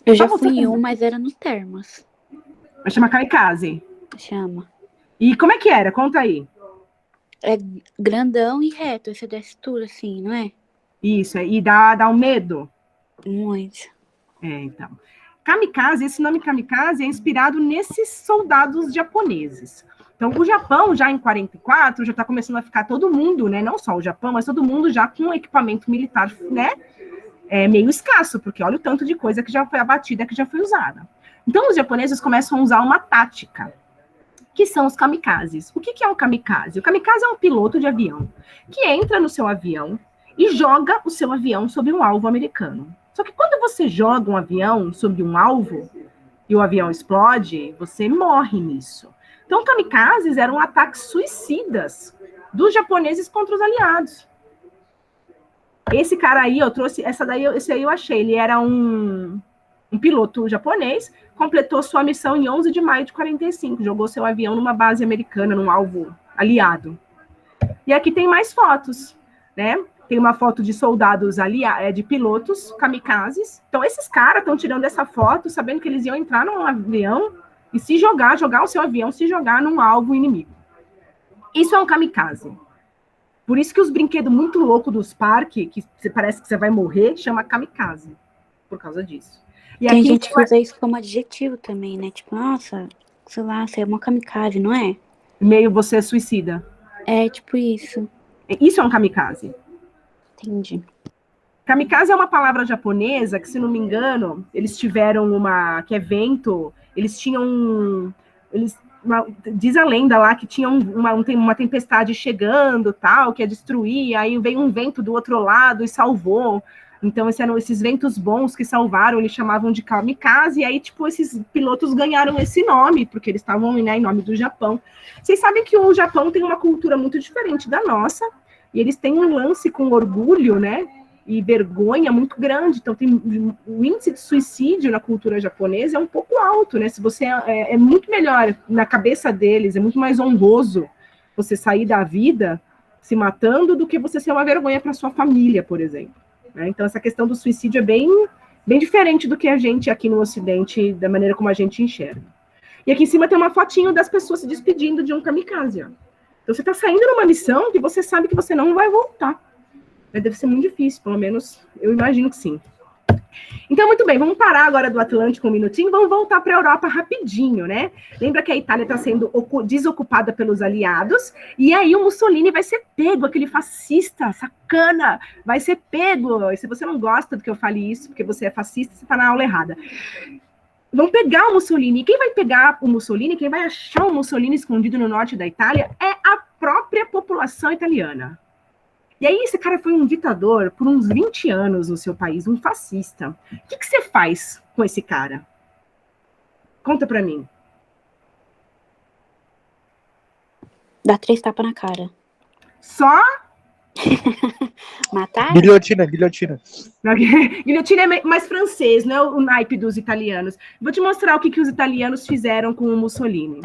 Eu já fui em um, mas era no Termas. Mas chama kamikaze. Chama. E como é que era? Conta aí. É grandão e reto. Aí você desce tudo assim, não é? Isso, e dá um medo. Muito. Então. Kamikaze, esse nome kamikaze é inspirado nesses soldados japoneses. Então, o Japão, já em 44, já está começando a ficar todo mundo, né? Não só o Japão, mas todo mundo já com equipamento militar, né? Meio escasso, porque olha o tanto de coisa que já foi abatida, que já foi usada. Então, os japoneses começam a usar uma tática, que são os kamikazes. O que é um kamikaze? O kamikaze é um piloto de avião que entra no seu avião e joga o seu avião sobre um alvo americano. Só que quando você joga um avião sobre um alvo e o avião explode, você morre nisso. Então, kamikazes eram ataques suicidas dos japoneses contra os aliados. Esse cara aí, eu trouxe, esse aí eu achei, ele era um piloto japonês, completou sua missão em 11 de maio de 45, jogou seu avião numa base americana, num alvo aliado. E aqui tem mais fotos, né? Tem uma foto de soldados de pilotos kamikazes. Então, esses caras estão tirando essa foto, sabendo que eles iam entrar num avião e jogar o seu avião, se jogar num alvo inimigo. Isso é um kamikaze. Por isso que os brinquedos muito loucos dos parques, que parece que você vai morrer, chama kamikaze. Por causa disso. E tem aqui gente que usa isso como adjetivo também, né? Tipo, nossa, sei lá, você é uma kamikaze, não é? Meio você é suicida. É, tipo isso. Isso é um kamikaze. Entendi. Kamikaze é uma palavra japonesa que, se não me engano, eles tiveram que é vento, eles tinham... diz a lenda lá que tinha uma tempestade chegando, tal, que ia destruir, aí veio um vento do outro lado e salvou. Então, eram esses ventos bons que salvaram, eles chamavam de kamikaze, e aí, tipo, esses pilotos ganharam esse nome, porque eles estavam, né, em nome do Japão. Vocês sabem que o Japão tem uma cultura muito diferente da nossa, e eles têm um lance com orgulho, né, e vergonha muito grande. Então, o índice de suicídio na cultura japonesa é um pouco alto, né? Se você é muito melhor na cabeça deles, é muito mais honroso você sair da vida se matando do que você ser uma vergonha para sua família, por exemplo. Né? Então, essa questão do suicídio é bem diferente do que a gente aqui no Ocidente, da maneira como a gente enxerga. E aqui em cima tem uma fotinho das pessoas se despedindo de um kamikaze. Ó. Então, você está saindo numa missão que você sabe que você não vai voltar. Deve ser muito difícil, pelo menos eu imagino que sim. Então, muito bem, vamos parar agora do Atlântico um minutinho, vamos voltar para a Europa rapidinho, né? Lembra que a Itália está sendo desocupada pelos aliados, e aí o Mussolini vai ser pego, aquele fascista, sacana, vai ser pego. E se você não gosta do que eu fale isso, porque você é fascista, você está na aula errada. Vão pegar o Mussolini, e quem vai pegar o Mussolini, quem vai achar o Mussolini escondido no norte da Itália, é a própria população italiana. E aí esse cara foi um ditador por uns 20 anos no seu país, um fascista. O que você faz com esse cara? Conta pra mim. Dá 3 tapas na cara. Só? Matar? Guilhotina. Guilhotina é mais francês, não é o naipe dos italianos. Vou te mostrar o que os italianos fizeram com o Mussolini.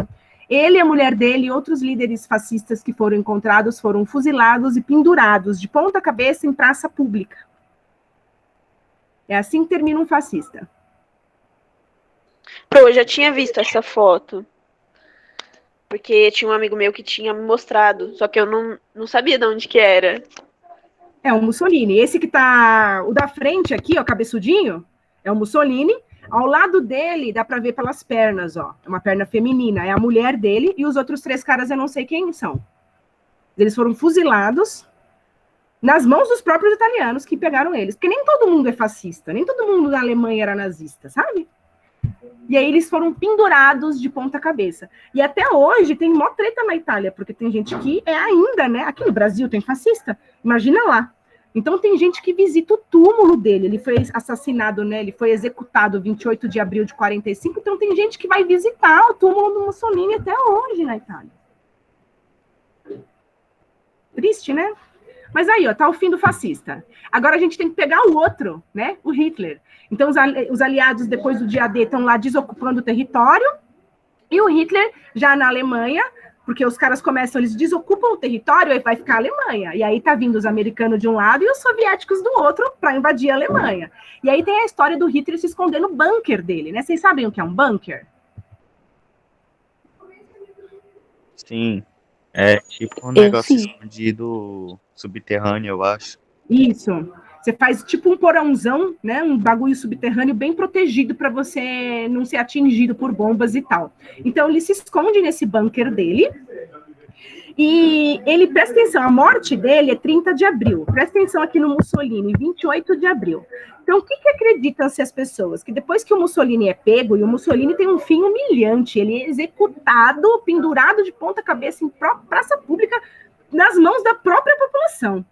Ele, a mulher dele e outros líderes fascistas que foram encontrados foram fuzilados e pendurados de ponta cabeça em praça pública. É assim que termina um fascista. Pô, eu já tinha visto essa foto. Porque tinha um amigo meu que tinha me mostrado. Só que eu não sabia de onde que era. É o Mussolini. Esse que tá... O da frente aqui, ó, cabeçudinho, é o Mussolini. Ao lado dele, dá para ver pelas pernas, ó. É uma perna feminina, é a mulher dele, e os outros 3 caras eu não sei quem são. Eles foram fuzilados nas mãos dos próprios italianos que pegaram eles. Porque nem todo mundo é fascista, nem todo mundo na Alemanha era nazista, sabe? E aí eles foram pendurados de ponta cabeça. E até hoje tem mó treta na Itália, porque tem gente que é ainda, né? Aqui no Brasil tem fascista, imagina lá. Então, tem gente que visita o túmulo dele. Ele foi assassinado, né? Ele foi executado 28 de abril de 45. Então, tem gente que vai visitar o túmulo do Mussolini até hoje na Itália. Triste, né? Mas aí, ó, tá o fim do fascista. Agora a gente tem que pegar o outro, né? O Hitler. Então, os aliados, depois do dia D, estão lá desocupando o território, e o Hitler, já na Alemanha, porque os caras começam, eles desocupam o território, aí vai ficar a Alemanha. E aí tá vindo os americanos de um lado e os soviéticos do outro para invadir a Alemanha. E aí tem a história do Hitler se esconder no bunker dele, né? Vocês sabem o que é um bunker? Sim. É tipo um negócio escondido subterrâneo, eu acho. Isso. Você faz tipo um porãozão, né? Um bagulho subterrâneo bem protegido para você não ser atingido por bombas e tal. Então ele se esconde nesse bunker dele. E ele, presta atenção, a morte dele é 30 de abril. Presta atenção aqui no Mussolini, 28 de abril. Então, o que acreditam-se as pessoas? Que depois que o Mussolini é pego, e o Mussolini tem um fim humilhante, ele é executado, pendurado de ponta cabeça em praça pública, nas mãos da própria população.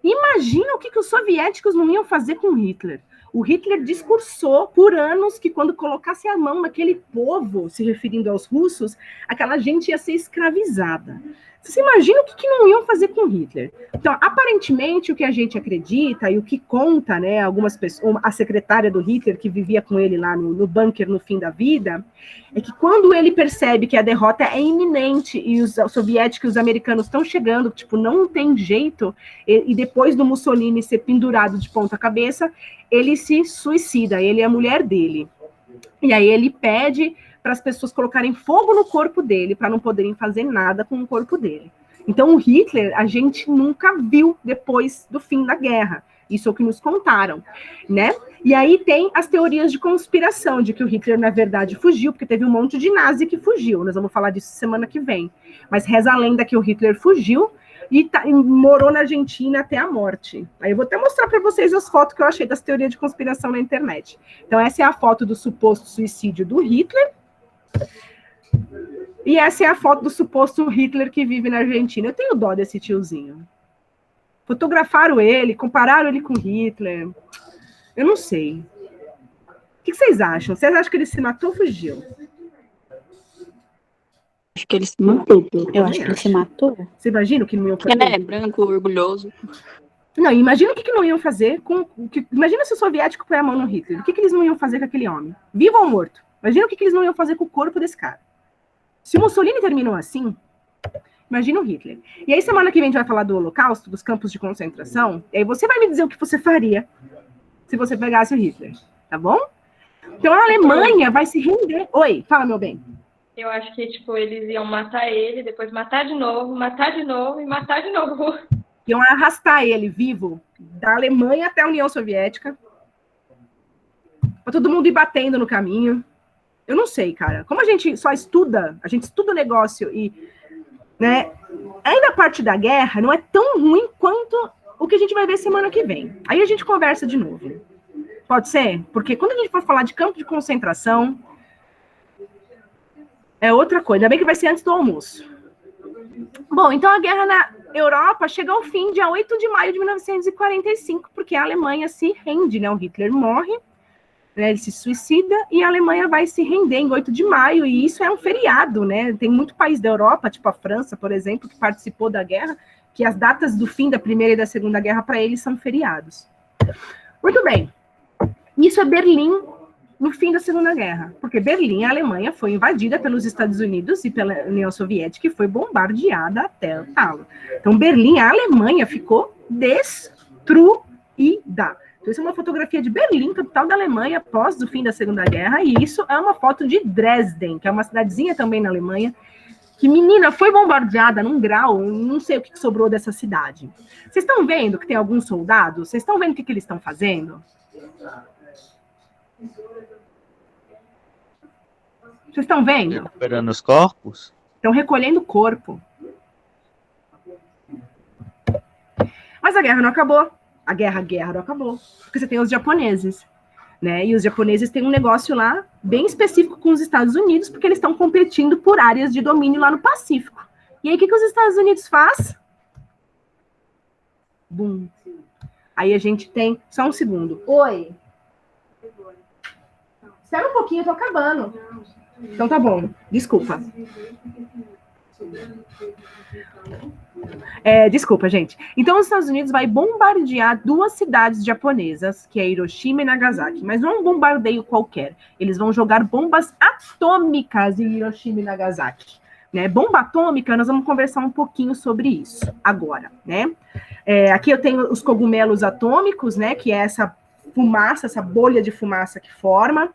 Imagina o que os soviéticos não iam fazer com Hitler. O Hitler discursou por anos que quando colocasse a mão naquele povo, se referindo aos russos, aquela gente ia ser escravizada. Você imagina o que não iam fazer com Hitler? Então, aparentemente, o que a gente acredita e o que conta, né, algumas pessoas, a secretária do Hitler, que vivia com ele lá no bunker no fim da vida, é que quando ele percebe que a derrota é iminente e os soviéticos e os americanos estão chegando, tipo, não tem jeito, e depois do Mussolini ser pendurado de ponta cabeça, ele se suicida, ele e a mulher dele. E aí ele pede para as pessoas colocarem fogo no corpo dele, para não poderem fazer nada com o corpo dele. Então, o Hitler, a gente nunca viu depois do fim da guerra. Isso é o que nos contaram, né? E aí tem as teorias de conspiração, de que o Hitler, na verdade, fugiu, porque teve um monte de nazi que fugiu. Nós vamos falar disso semana que vem. Mas reza a lenda que o Hitler fugiu e morou na Argentina até a morte. Aí eu vou até mostrar para vocês as fotos que eu achei das teorias de conspiração na internet. Então, essa é a foto do suposto suicídio do Hitler. E essa é a foto do suposto Hitler que vive na Argentina. Eu tenho dó desse tiozinho. Fotografaram ele, compararam ele com Hitler. Eu não sei. O que vocês acham? Vocês acham que ele se matou ou fugiu? Acho que ele se matou. Eu acho que ele se matou. Você imagina o que não iam fazer? Ele é branco, orgulhoso. Não, imagina o que não iam fazer com... Imagina se o soviético põe a mão no Hitler. O que eles não iam fazer com aquele homem? Vivo ou morto? Imagina o que eles não iam fazer com o corpo desse cara. Se o Mussolini terminou assim, imagina o Hitler. E aí, semana que vem, a gente vai falar do Holocausto, dos campos de concentração, e aí você vai me dizer o que você faria se você pegasse o Hitler, tá bom? Então, a Alemanha vai se render... Oi, fala, meu bem. Eu acho que, tipo, eles iam matar ele, depois matar de novo e matar de novo. Iam arrastar ele vivo da Alemanha até a União Soviética, pra todo mundo ir batendo no caminho. Eu não sei, cara. Como a gente só estuda, a gente estuda o negócio e, né, ainda a parte da guerra não é tão ruim quanto o que a gente vai ver semana que vem. Aí a gente conversa de novo. Pode ser? Porque quando a gente for falar de campo de concentração, é outra coisa. Ainda bem que vai ser antes do almoço. Bom, então a guerra na Europa chega ao fim dia 8 de maio de 1945, porque a Alemanha se rende, né? O Hitler morre. Ele se suicida e a Alemanha vai se render em 8 de maio, e isso é um feriado, né? Tem muito país da Europa, tipo a França, por exemplo, que participou da guerra, que as datas do fim da Primeira e da Segunda Guerra para eles são feriados. Muito bem. Isso é Berlim no fim da Segunda Guerra, porque Berlim, a Alemanha, foi invadida pelos Estados Unidos e pela União Soviética e foi bombardeada até o talo. Então, Berlim, a Alemanha, ficou destruída. Então, isso é uma fotografia de Berlim, capital da Alemanha, após o fim da Segunda Guerra, e isso é uma foto de Dresden, que é uma cidadezinha também na Alemanha, que, menina, foi bombardeada num grau, não sei o que sobrou dessa cidade. Vocês estão vendo que tem alguns soldados? Vocês estão vendo o que eles estão fazendo? Vocês estão vendo? Recuperando os corpos? Estão recolhendo o corpo. Mas a guerra não acabou. A guerra não acabou. Porque você tem os japoneses, né? E os japoneses têm um negócio lá bem específico com os Estados Unidos, porque eles estão competindo por áreas de domínio lá no Pacífico. E aí, o que os Estados Unidos faz? Bum. Aí a gente tem... Só um segundo. Oi. Espera um pouquinho, eu tô acabando. Então tá bom. Desculpa. Desculpa, gente. Então, os Estados Unidos vai bombardear 2 cidades japonesas, que é Hiroshima e Nagasaki. Mas não é um bombardeio qualquer. Eles vão jogar bombas atômicas em Hiroshima e Nagasaki. Né? Bomba atômica, nós vamos conversar um pouquinho sobre isso agora. Né? Aqui eu tenho os cogumelos atômicos, né? Que é essa fumaça, essa bolha de fumaça que forma.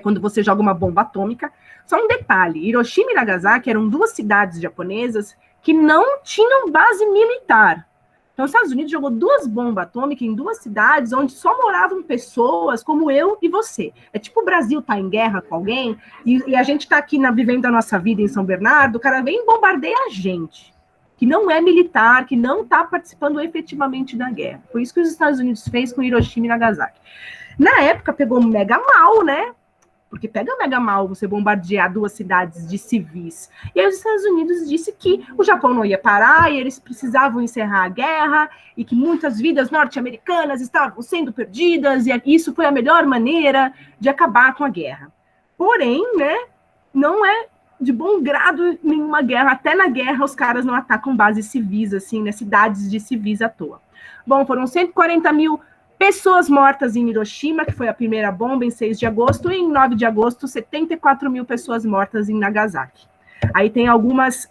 Quando você joga uma bomba atômica. Só um detalhe, Hiroshima e Nagasaki eram 2 cidades japonesas que não tinham base militar. Então, os Estados Unidos jogou 2 bombas atômicas em 2 cidades onde só moravam pessoas como eu e você. É tipo o Brasil tá em guerra com alguém e a gente tá aqui vivendo a nossa vida em São Bernardo, o cara vem e bombardeia a gente, que não é militar, que não tá participando efetivamente da guerra. Foi isso que os Estados Unidos fez com Hiroshima e Nagasaki. Na época, pegou mega mal, né? Porque pega mega mal você bombardear 2 cidades de civis. E aí os Estados Unidos disse que o Japão não ia parar e eles precisavam encerrar a guerra e que muitas vidas norte-americanas estavam sendo perdidas e isso foi a melhor maneira de acabar com a guerra. Porém, né, não é de bom grado nenhuma guerra. Até na guerra os caras não atacam bases civis, assim, né, cidades de civis à toa. Bom, foram 140 mil pessoas mortas em Hiroshima, que foi a primeira bomba, em 6 de agosto, e em 9 de agosto, 74 mil pessoas mortas em Nagasaki. Aí tem algumas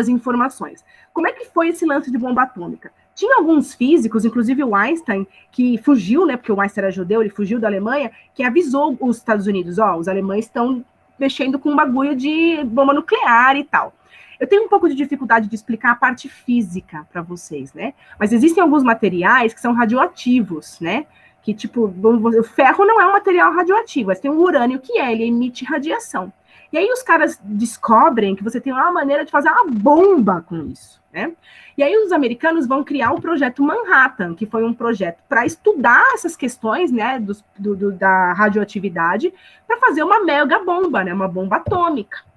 informações. Como é que foi esse lance de bomba atômica? Tinha alguns físicos, inclusive o Einstein, que fugiu, né, porque o Einstein era judeu, ele fugiu da Alemanha, que avisou os Estados Unidos, os alemães estão mexendo com um bagulho de bomba nuclear e tal. Eu tenho um pouco de dificuldade de explicar a parte física para vocês, né? Mas existem alguns materiais que são radioativos, né? Que, tipo, o ferro não é um material radioativo, mas tem o urânio que ele emite radiação. E aí os caras descobrem que você tem uma maneira de fazer uma bomba com isso, né? E aí os americanos vão criar o projeto Manhattan, que foi um projeto para estudar essas questões, né, da radioatividade, para fazer uma mega bomba, né? Uma bomba atômica.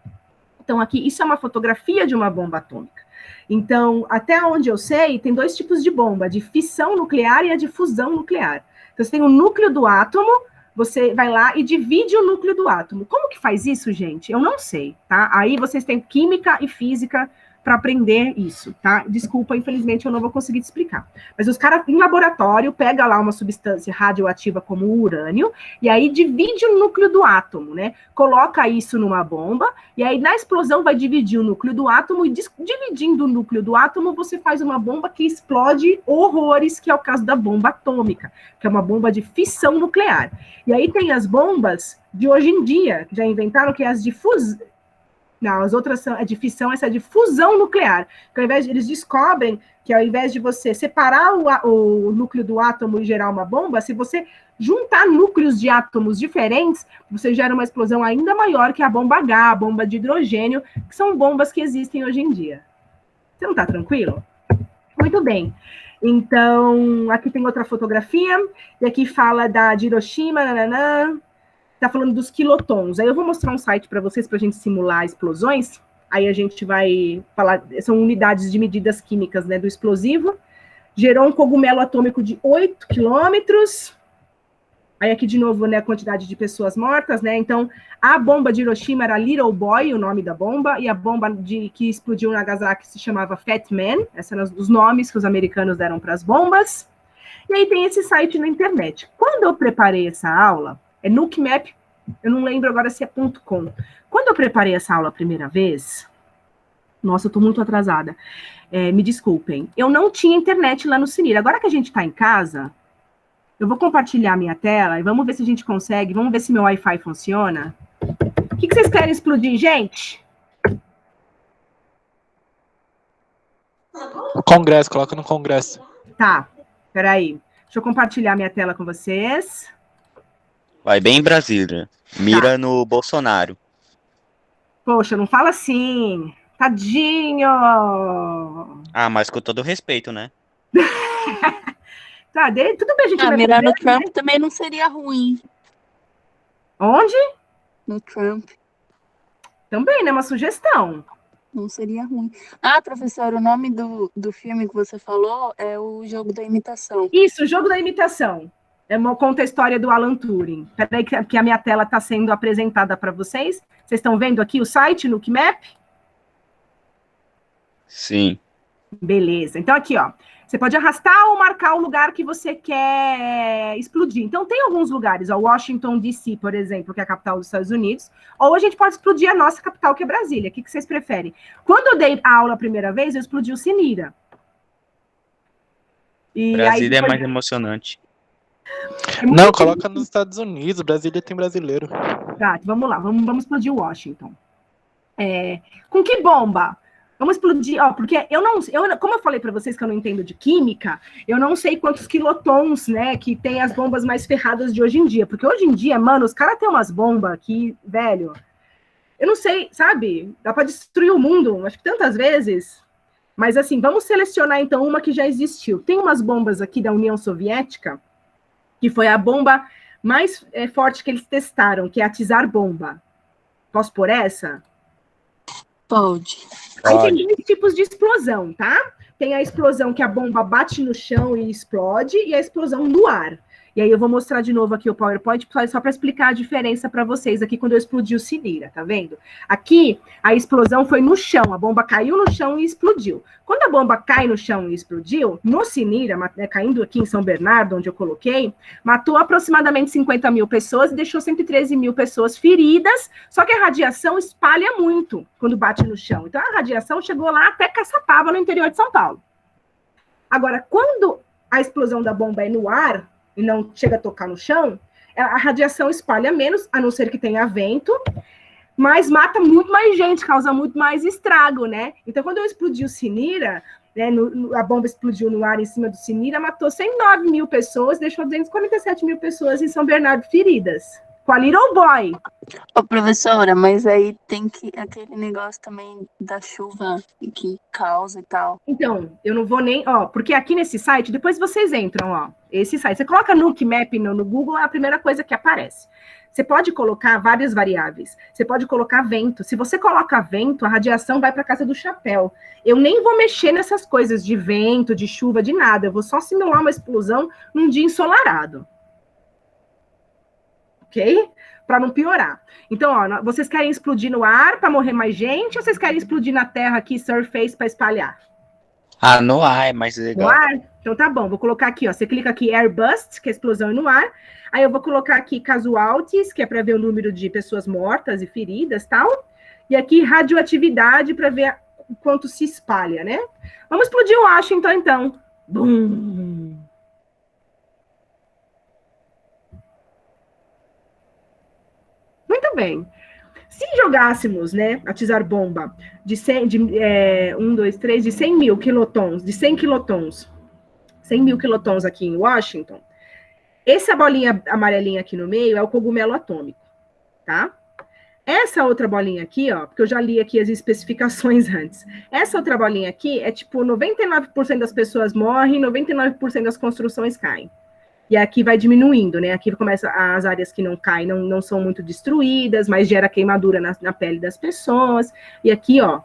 Então, aqui, isso é uma fotografia de uma bomba atômica. Então, até onde eu sei, tem 2 tipos de bomba, de fissão nuclear e a de fusão nuclear. Então, você tem o núcleo do átomo, você vai lá e divide o núcleo do átomo. Como que faz isso, gente? Eu não sei, tá? Aí vocês têm química e física para aprender isso, tá? Desculpa, infelizmente eu não vou conseguir te explicar. Mas os caras, em laboratório, pegam lá uma substância radioativa como o urânio, e aí divide o núcleo do átomo, né? Coloca isso numa bomba, e aí na explosão vai dividir o núcleo do átomo, e dividindo o núcleo do átomo, você faz uma bomba que explode horrores, que é o caso da bomba atômica, que é uma bomba de fissão nuclear. E aí tem as bombas de hoje em dia, que já inventaram, que é as de fusão. Não, as outras são de fissão, essa é de fusão nuclear. Que ao invés de, eles descobrem que ao invés de você separar o núcleo do átomo e gerar uma bomba, se você juntar núcleos de átomos diferentes, você gera uma explosão ainda maior que a bomba H, a bomba de hidrogênio, que são bombas que existem hoje em dia. Você não está tranquilo? Muito bem. Então, aqui tem outra fotografia, e aqui fala de Hiroshima, nananã. Está falando dos quilotons. Aí eu vou mostrar um site para vocês, para a gente simular explosões. Aí a gente vai falar, são unidades de medidas químicas, né, do explosivo. Gerou um cogumelo atômico de 8 quilômetros. Aí aqui de novo, né, a quantidade de pessoas mortas, né? Então, a bomba de Hiroshima era Little Boy, o nome da bomba, e a bomba que explodiu em Nagasaki se chamava Fat Man. Esses eram os nomes que os americanos deram para as bombas. E aí tem esse site na internet. Quando eu preparei essa aula, é NukeMap, eu não lembro agora se é .com. Quando eu preparei essa aula a primeira vez, nossa, eu estou muito atrasada, me desculpem, eu não tinha internet lá no Sinir. Agora que a gente está em casa, eu vou compartilhar minha tela e vamos ver se a gente consegue, vamos ver se meu Wi-Fi funciona. O que vocês querem explodir, gente? O Congresso, coloca no Congresso. Tá, peraí. Deixa eu compartilhar minha tela com vocês. Vai bem em Brasília. Mira no Bolsonaro. Poxa, não fala assim. Tadinho. Ah, mas com todo respeito, né? Tá, tudo bem, a gente vai mirar fazer, no Trump né? também não seria ruim. Onde? No Trump. Também, né? Uma sugestão. Não seria ruim. Ah, professor, o nome do filme que você falou é O Jogo da Imitação. Isso, o Jogo da Imitação. Conta a história do Alan Turing. Peraí que a minha tela está sendo apresentada para vocês. Vocês estão vendo aqui o site, NukeMap? Sim. Beleza. Então, aqui, ó. Você pode arrastar ou marcar o lugar que você quer explodir. Então, tem alguns lugares, ó, Washington, D.C., por exemplo, que é a capital dos Estados Unidos, ou a gente pode explodir a nossa capital, que é Brasília. O que vocês preferem? Quando eu dei a aula a primeira vez, eu explodi o Sinira. E Brasília aí, é mais emocionante. Não, coloca nos Estados Unidos. Brasília tem brasileiro. Tá, vamos lá, vamos explodir Washington. Com que bomba? Vamos explodir, ó, porque como eu falei para vocês que eu não entendo de química, eu não sei quantos quilotons, né, que tem as bombas mais ferradas de hoje em dia, porque hoje em dia, mano, os caras têm umas bombas que, velho, eu não sei, sabe, dá para destruir o mundo, acho que tantas vezes, mas assim, vamos selecionar então uma que já existiu. Tem umas bombas aqui da União Soviética, que foi a bomba mais forte que eles testaram, que é a Tsar Bomba. Posso pôr essa? Pode. Aí tem dois tipos de explosão, tá? Tem a explosão que a bomba bate no chão e explode, e a explosão no ar. E aí eu vou mostrar de novo aqui o PowerPoint, só para explicar a diferença para vocês aqui quando eu explodi o Sinira, tá vendo? Aqui, a explosão foi no chão, a bomba caiu no chão e explodiu. Quando a bomba cai no chão e explodiu, no Sinira, caindo aqui em São Bernardo, onde eu coloquei, matou aproximadamente 50 mil pessoas e deixou 113 mil pessoas feridas, só que a radiação espalha muito quando bate no chão. Então, a radiação chegou lá até Caçapava, no interior de São Paulo. Agora, quando a explosão da bomba é no ar, e não chega a tocar no chão, a radiação espalha menos, a não ser que tenha vento, mas mata muito mais gente, causa muito mais estrago, né? Então, quando eu explodi o Sinira, né, a bomba explodiu no ar em cima do Sinira, matou 109 mil pessoas, deixou 247 mil pessoas em São Bernardo feridas. Com a Little Boy. Ô, professora, mas aí tem aquele negócio também da chuva que causa e tal. Então, eu não vou nem, ó, porque aqui nesse site, depois vocês entram, ó, esse site, você coloca Nuke Map no Google, é a primeira coisa que aparece. Você pode colocar várias variáveis, você pode colocar vento, se você coloca vento, a radiação vai para casa do chapéu. Eu nem vou mexer nessas coisas de vento, de chuva, de nada, eu vou só simular uma explosão num dia ensolarado. Ok? Para não piorar. Então, ó, vocês querem explodir no ar para morrer mais gente, ou vocês querem explodir na terra aqui, surface, para espalhar? Ah, no ar é mais legal. No ar? Então tá bom, vou colocar aqui, ó. Você clica aqui Airbust, que é explosão no ar. Aí eu vou colocar aqui casualties, que é para ver o número de pessoas mortas e feridas, tal. E aqui radioatividade para ver o quanto se espalha, né? Vamos explodir o Washington, então. Bum! Muito bem. Se jogássemos, né, a Tsar Bomba de 100, de 100 mil quilotons, de 100 quilotons, 100 mil quilotons aqui em Washington, essa bolinha amarelinha aqui no meio é o cogumelo atômico, tá? Essa outra bolinha aqui, ó, porque eu já li aqui as especificações antes. Essa outra bolinha aqui é tipo 99% das pessoas morrem, 99% das construções caem. E aqui vai diminuindo, né? Aqui começa as áreas que não caem, não são muito destruídas, mas gera queimadura na pele das pessoas. E aqui, ó,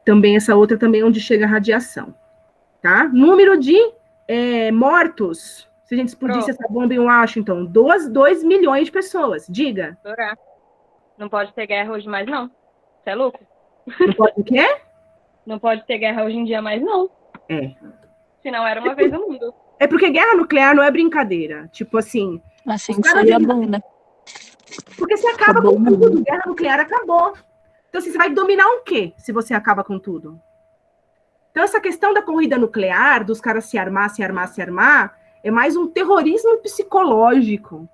também essa outra também onde chega a radiação, tá? Número de mortos, se a gente explodisse essa bomba em Washington, 2 milhões de pessoas, diga. Não pode ter guerra hoje mais, não. Você é louco? Não pode o quê? Não pode ter guerra hoje em dia mais, não. Senão era uma vez no mundo. É porque guerra nuclear não é brincadeira. Tipo assim... Assim que seria bom, né? Porque você acaba com tudo. Guerra nuclear acabou. Então, assim, você vai dominar o quê se você acaba com tudo? Então, essa questão da corrida nuclear, dos caras se armar, é mais um terrorismo psicológico,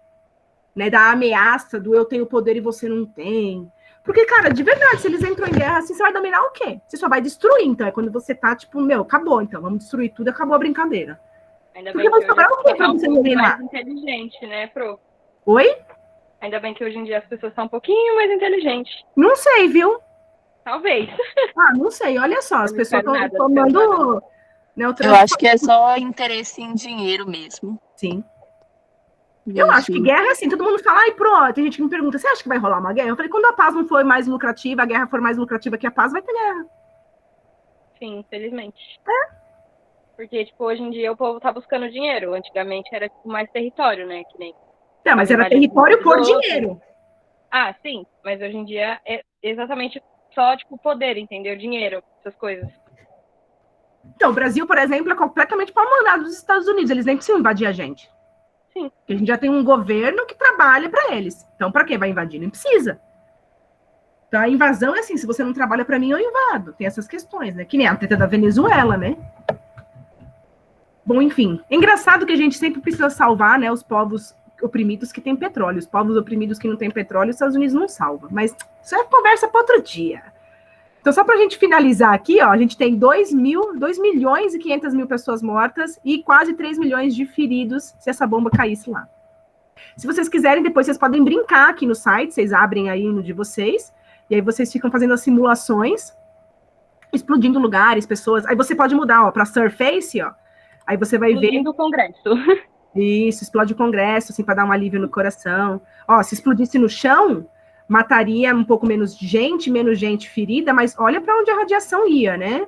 né? Da ameaça, do eu tenho poder e você não tem. Porque, cara, de verdade, se eles entram em guerra, assim, você vai dominar o quê? Você só vai destruir, então. É quando você tá, tipo, acabou, então. Vamos destruir tudo, acabou a brincadeira. Ainda bem que hoje é mais inteligente, né, Pro? Oi? Ainda bem que hoje em dia as pessoas são um pouquinho mais inteligentes. Não sei, viu? Talvez. Não sei. Olha só, as pessoas estão tomando... Eu acho que é só interesse em dinheiro mesmo. Sim. Eu acho que guerra, assim, todo mundo fala, ai, pronto, tem gente que me pergunta, você acha que vai rolar uma guerra? Eu falei, quando a paz não for mais lucrativa, a guerra for mais lucrativa que a paz, vai ter guerra. Sim, infelizmente. Porque, tipo, hoje em dia o povo tá buscando dinheiro. Antigamente era, tipo, mais território, né? Que nem... Mas era território por dinheiro. Sim. Mas hoje em dia é exatamente só, tipo, poder, entendeu? Dinheiro, essas coisas. Então, o Brasil, por exemplo, é completamente pau-mandado dos Estados Unidos. Eles nem precisam invadir a gente. Sim. Porque a gente já tem um governo que trabalha para eles. Então, para que vai invadir? Não precisa. Então, a invasão é assim, se você não trabalha para mim, eu invado. Tem essas questões, né? Que nem a treta da Venezuela, né? Bom, enfim. É engraçado que a gente sempre precisa salvar, né, os povos oprimidos que têm petróleo. Os povos oprimidos que não têm petróleo, os Estados Unidos não salvam. Mas isso é conversa para outro dia. Então, só para a gente finalizar aqui, ó, a gente tem 2 milhões e 500 mil pessoas mortas e quase 3 milhões de feridos se essa bomba caísse lá. Se vocês quiserem, depois vocês podem brincar aqui no site, vocês abrem aí no de vocês, e aí vocês ficam fazendo as simulações, explodindo lugares, pessoas. Aí você pode mudar, ó, para Surface, ó. Aí você vai ver... do Congresso. Isso, explode o Congresso, assim, para dar um alívio no coração. Ó, se explodisse no chão, mataria um pouco menos gente ferida, mas olha para onde a radiação ia, né?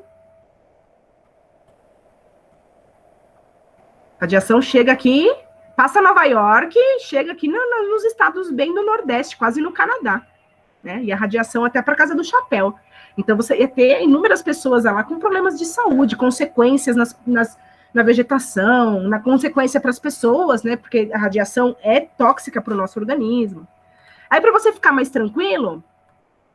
A radiação chega aqui, passa Nova York, chega aqui nos estados bem do Nordeste, quase no Canadá, né? E a radiação até para Casa do Chapéu. Então você ia ter inúmeras pessoas lá com problemas de saúde, consequências na vegetação, na consequência para as pessoas, né? Porque a radiação é tóxica para o nosso organismo. Aí, para você ficar mais tranquilo,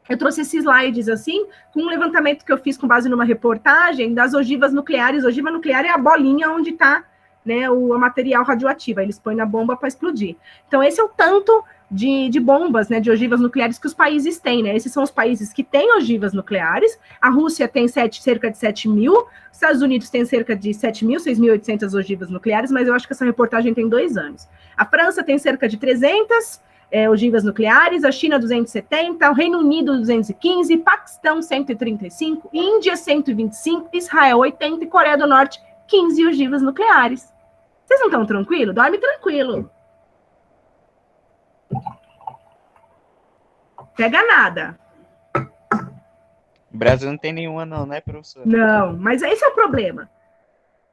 eu trouxe esses slides, assim, com um levantamento que eu fiz com base numa reportagem das ogivas nucleares. Ogiva nuclear é a bolinha onde está, né, o material radioativo. Aí eles põem na bomba para explodir. Então, esse é o tanto de bombas, né, de ogivas nucleares que os países têm, né? Esses são os países que têm ogivas nucleares. A Rússia tem cerca de 7 mil, os Estados Unidos tem cerca de 7 mil, 6.800 ogivas nucleares, mas eu acho que essa reportagem tem 2 anos. A França tem cerca de 300 ogivas nucleares, a China 270, o Reino Unido 215, Paquistão 135, Índia 125, Israel 80 e Coreia do Norte 15 ogivas nucleares. Vocês não estão tranquilos? Dorme tranquilo. Pega nada. O Brasil não tem nenhuma não, né, professor? Não, mas esse é o problema.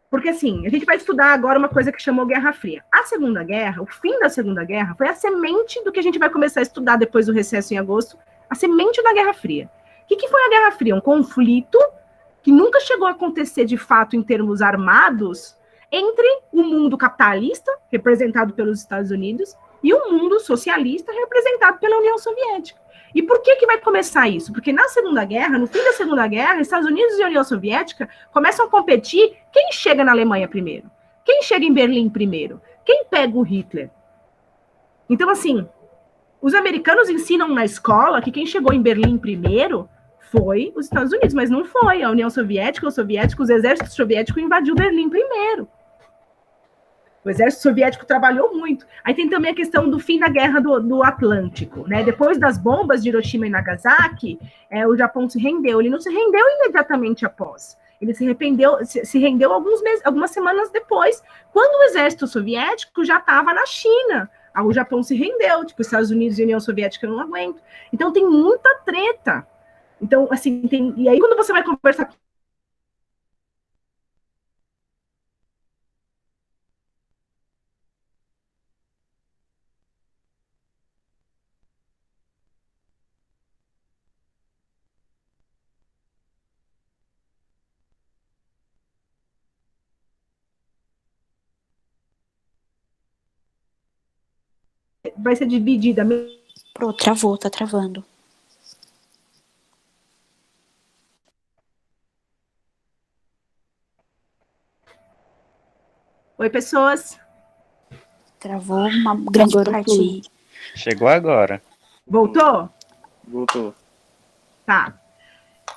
Porque, assim, a gente vai estudar agora uma coisa que chamou Guerra Fria. A Segunda Guerra, o fim da Segunda Guerra, foi a semente do que a gente vai começar a estudar depois do recesso em agosto, a semente da Guerra Fria. O que foi a Guerra Fria? Um conflito que nunca chegou a acontecer de fato em termos armados entre o mundo capitalista, representado pelos Estados Unidos, e o mundo socialista, representado pela União Soviética. E por que vai começar isso? Porque na Segunda Guerra, no fim da Segunda Guerra, Estados Unidos e União Soviética começam a competir quem chega na Alemanha primeiro, quem chega em Berlim primeiro, quem pega o Hitler. Então, assim, os americanos ensinam na escola que quem chegou em Berlim primeiro foi os Estados Unidos, mas não foi. A União Soviética, os exércitos soviéticos invadiu Berlim primeiro. O exército soviético trabalhou muito. Aí tem também a questão do fim da guerra do Atlântico, né? Depois das bombas de Hiroshima e Nagasaki, o Japão se rendeu. Ele não se rendeu imediatamente após. Ele se rendeu algumas semanas depois, quando o exército soviético já estava na China. Aí o Japão se rendeu, tipo, os Estados Unidos e a União Soviética não aguentam. Então tem muita treta. Então, assim, e aí quando você vai conversar vai ser dividida. Pô, travou, tá travando. Oi, pessoas. Travou uma grande Agora parte foi. aí. Chegou agora. Voltou? Voltou. Tá.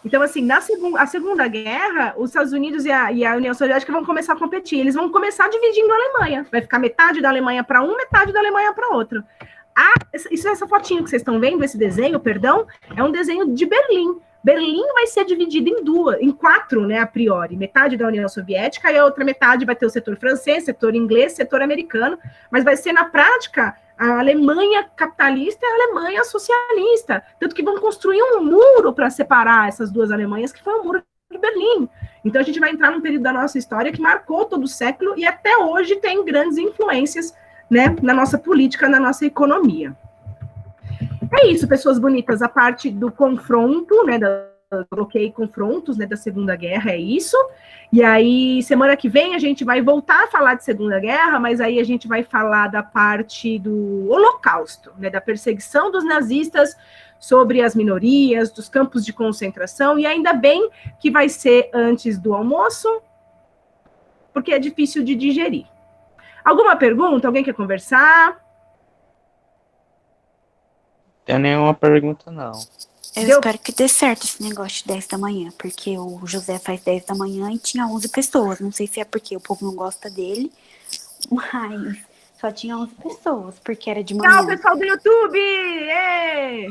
Então, assim, a Segunda Guerra, os Estados Unidos e a União Soviética vão começar a competir. Eles vão começar dividindo a Alemanha. Vai ficar metade da Alemanha para um, metade da Alemanha para outro. Essa fotinho que vocês estão vendo, esse desenho, perdão, é um desenho de Berlim. Berlim vai ser dividido em 4, né, a priori. Metade da União Soviética e a outra metade vai ter o setor francês, setor inglês, setor americano. Mas vai ser, na prática, a Alemanha capitalista e a Alemanha socialista. Tanto que vão construir um muro para separar essas duas Alemanhas, que foi o Muro de Berlim. Então, a gente vai entrar num período da nossa história que marcou todo o século e até hoje tem grandes influências, né, na nossa política, na nossa economia. É isso, pessoas bonitas, a parte do confronto, né, coloquei confrontos, né, da Segunda Guerra, é isso. E aí, semana que vem, a gente vai voltar a falar de Segunda Guerra, mas aí a gente vai falar da parte do Holocausto, né, da perseguição dos nazistas sobre as minorias, dos campos de concentração, e ainda bem que vai ser antes do almoço, porque é difícil de digerir. Alguma pergunta? Alguém quer conversar? Tem nenhuma pergunta, não. Eu espero que dê certo esse negócio de 10 da manhã, porque o José faz 10 da manhã e tinha 11 pessoas. Não sei se é porque o povo não gosta dele, mas só tinha 11 pessoas, porque era de manhã. Tchau, pessoal do YouTube! Ê!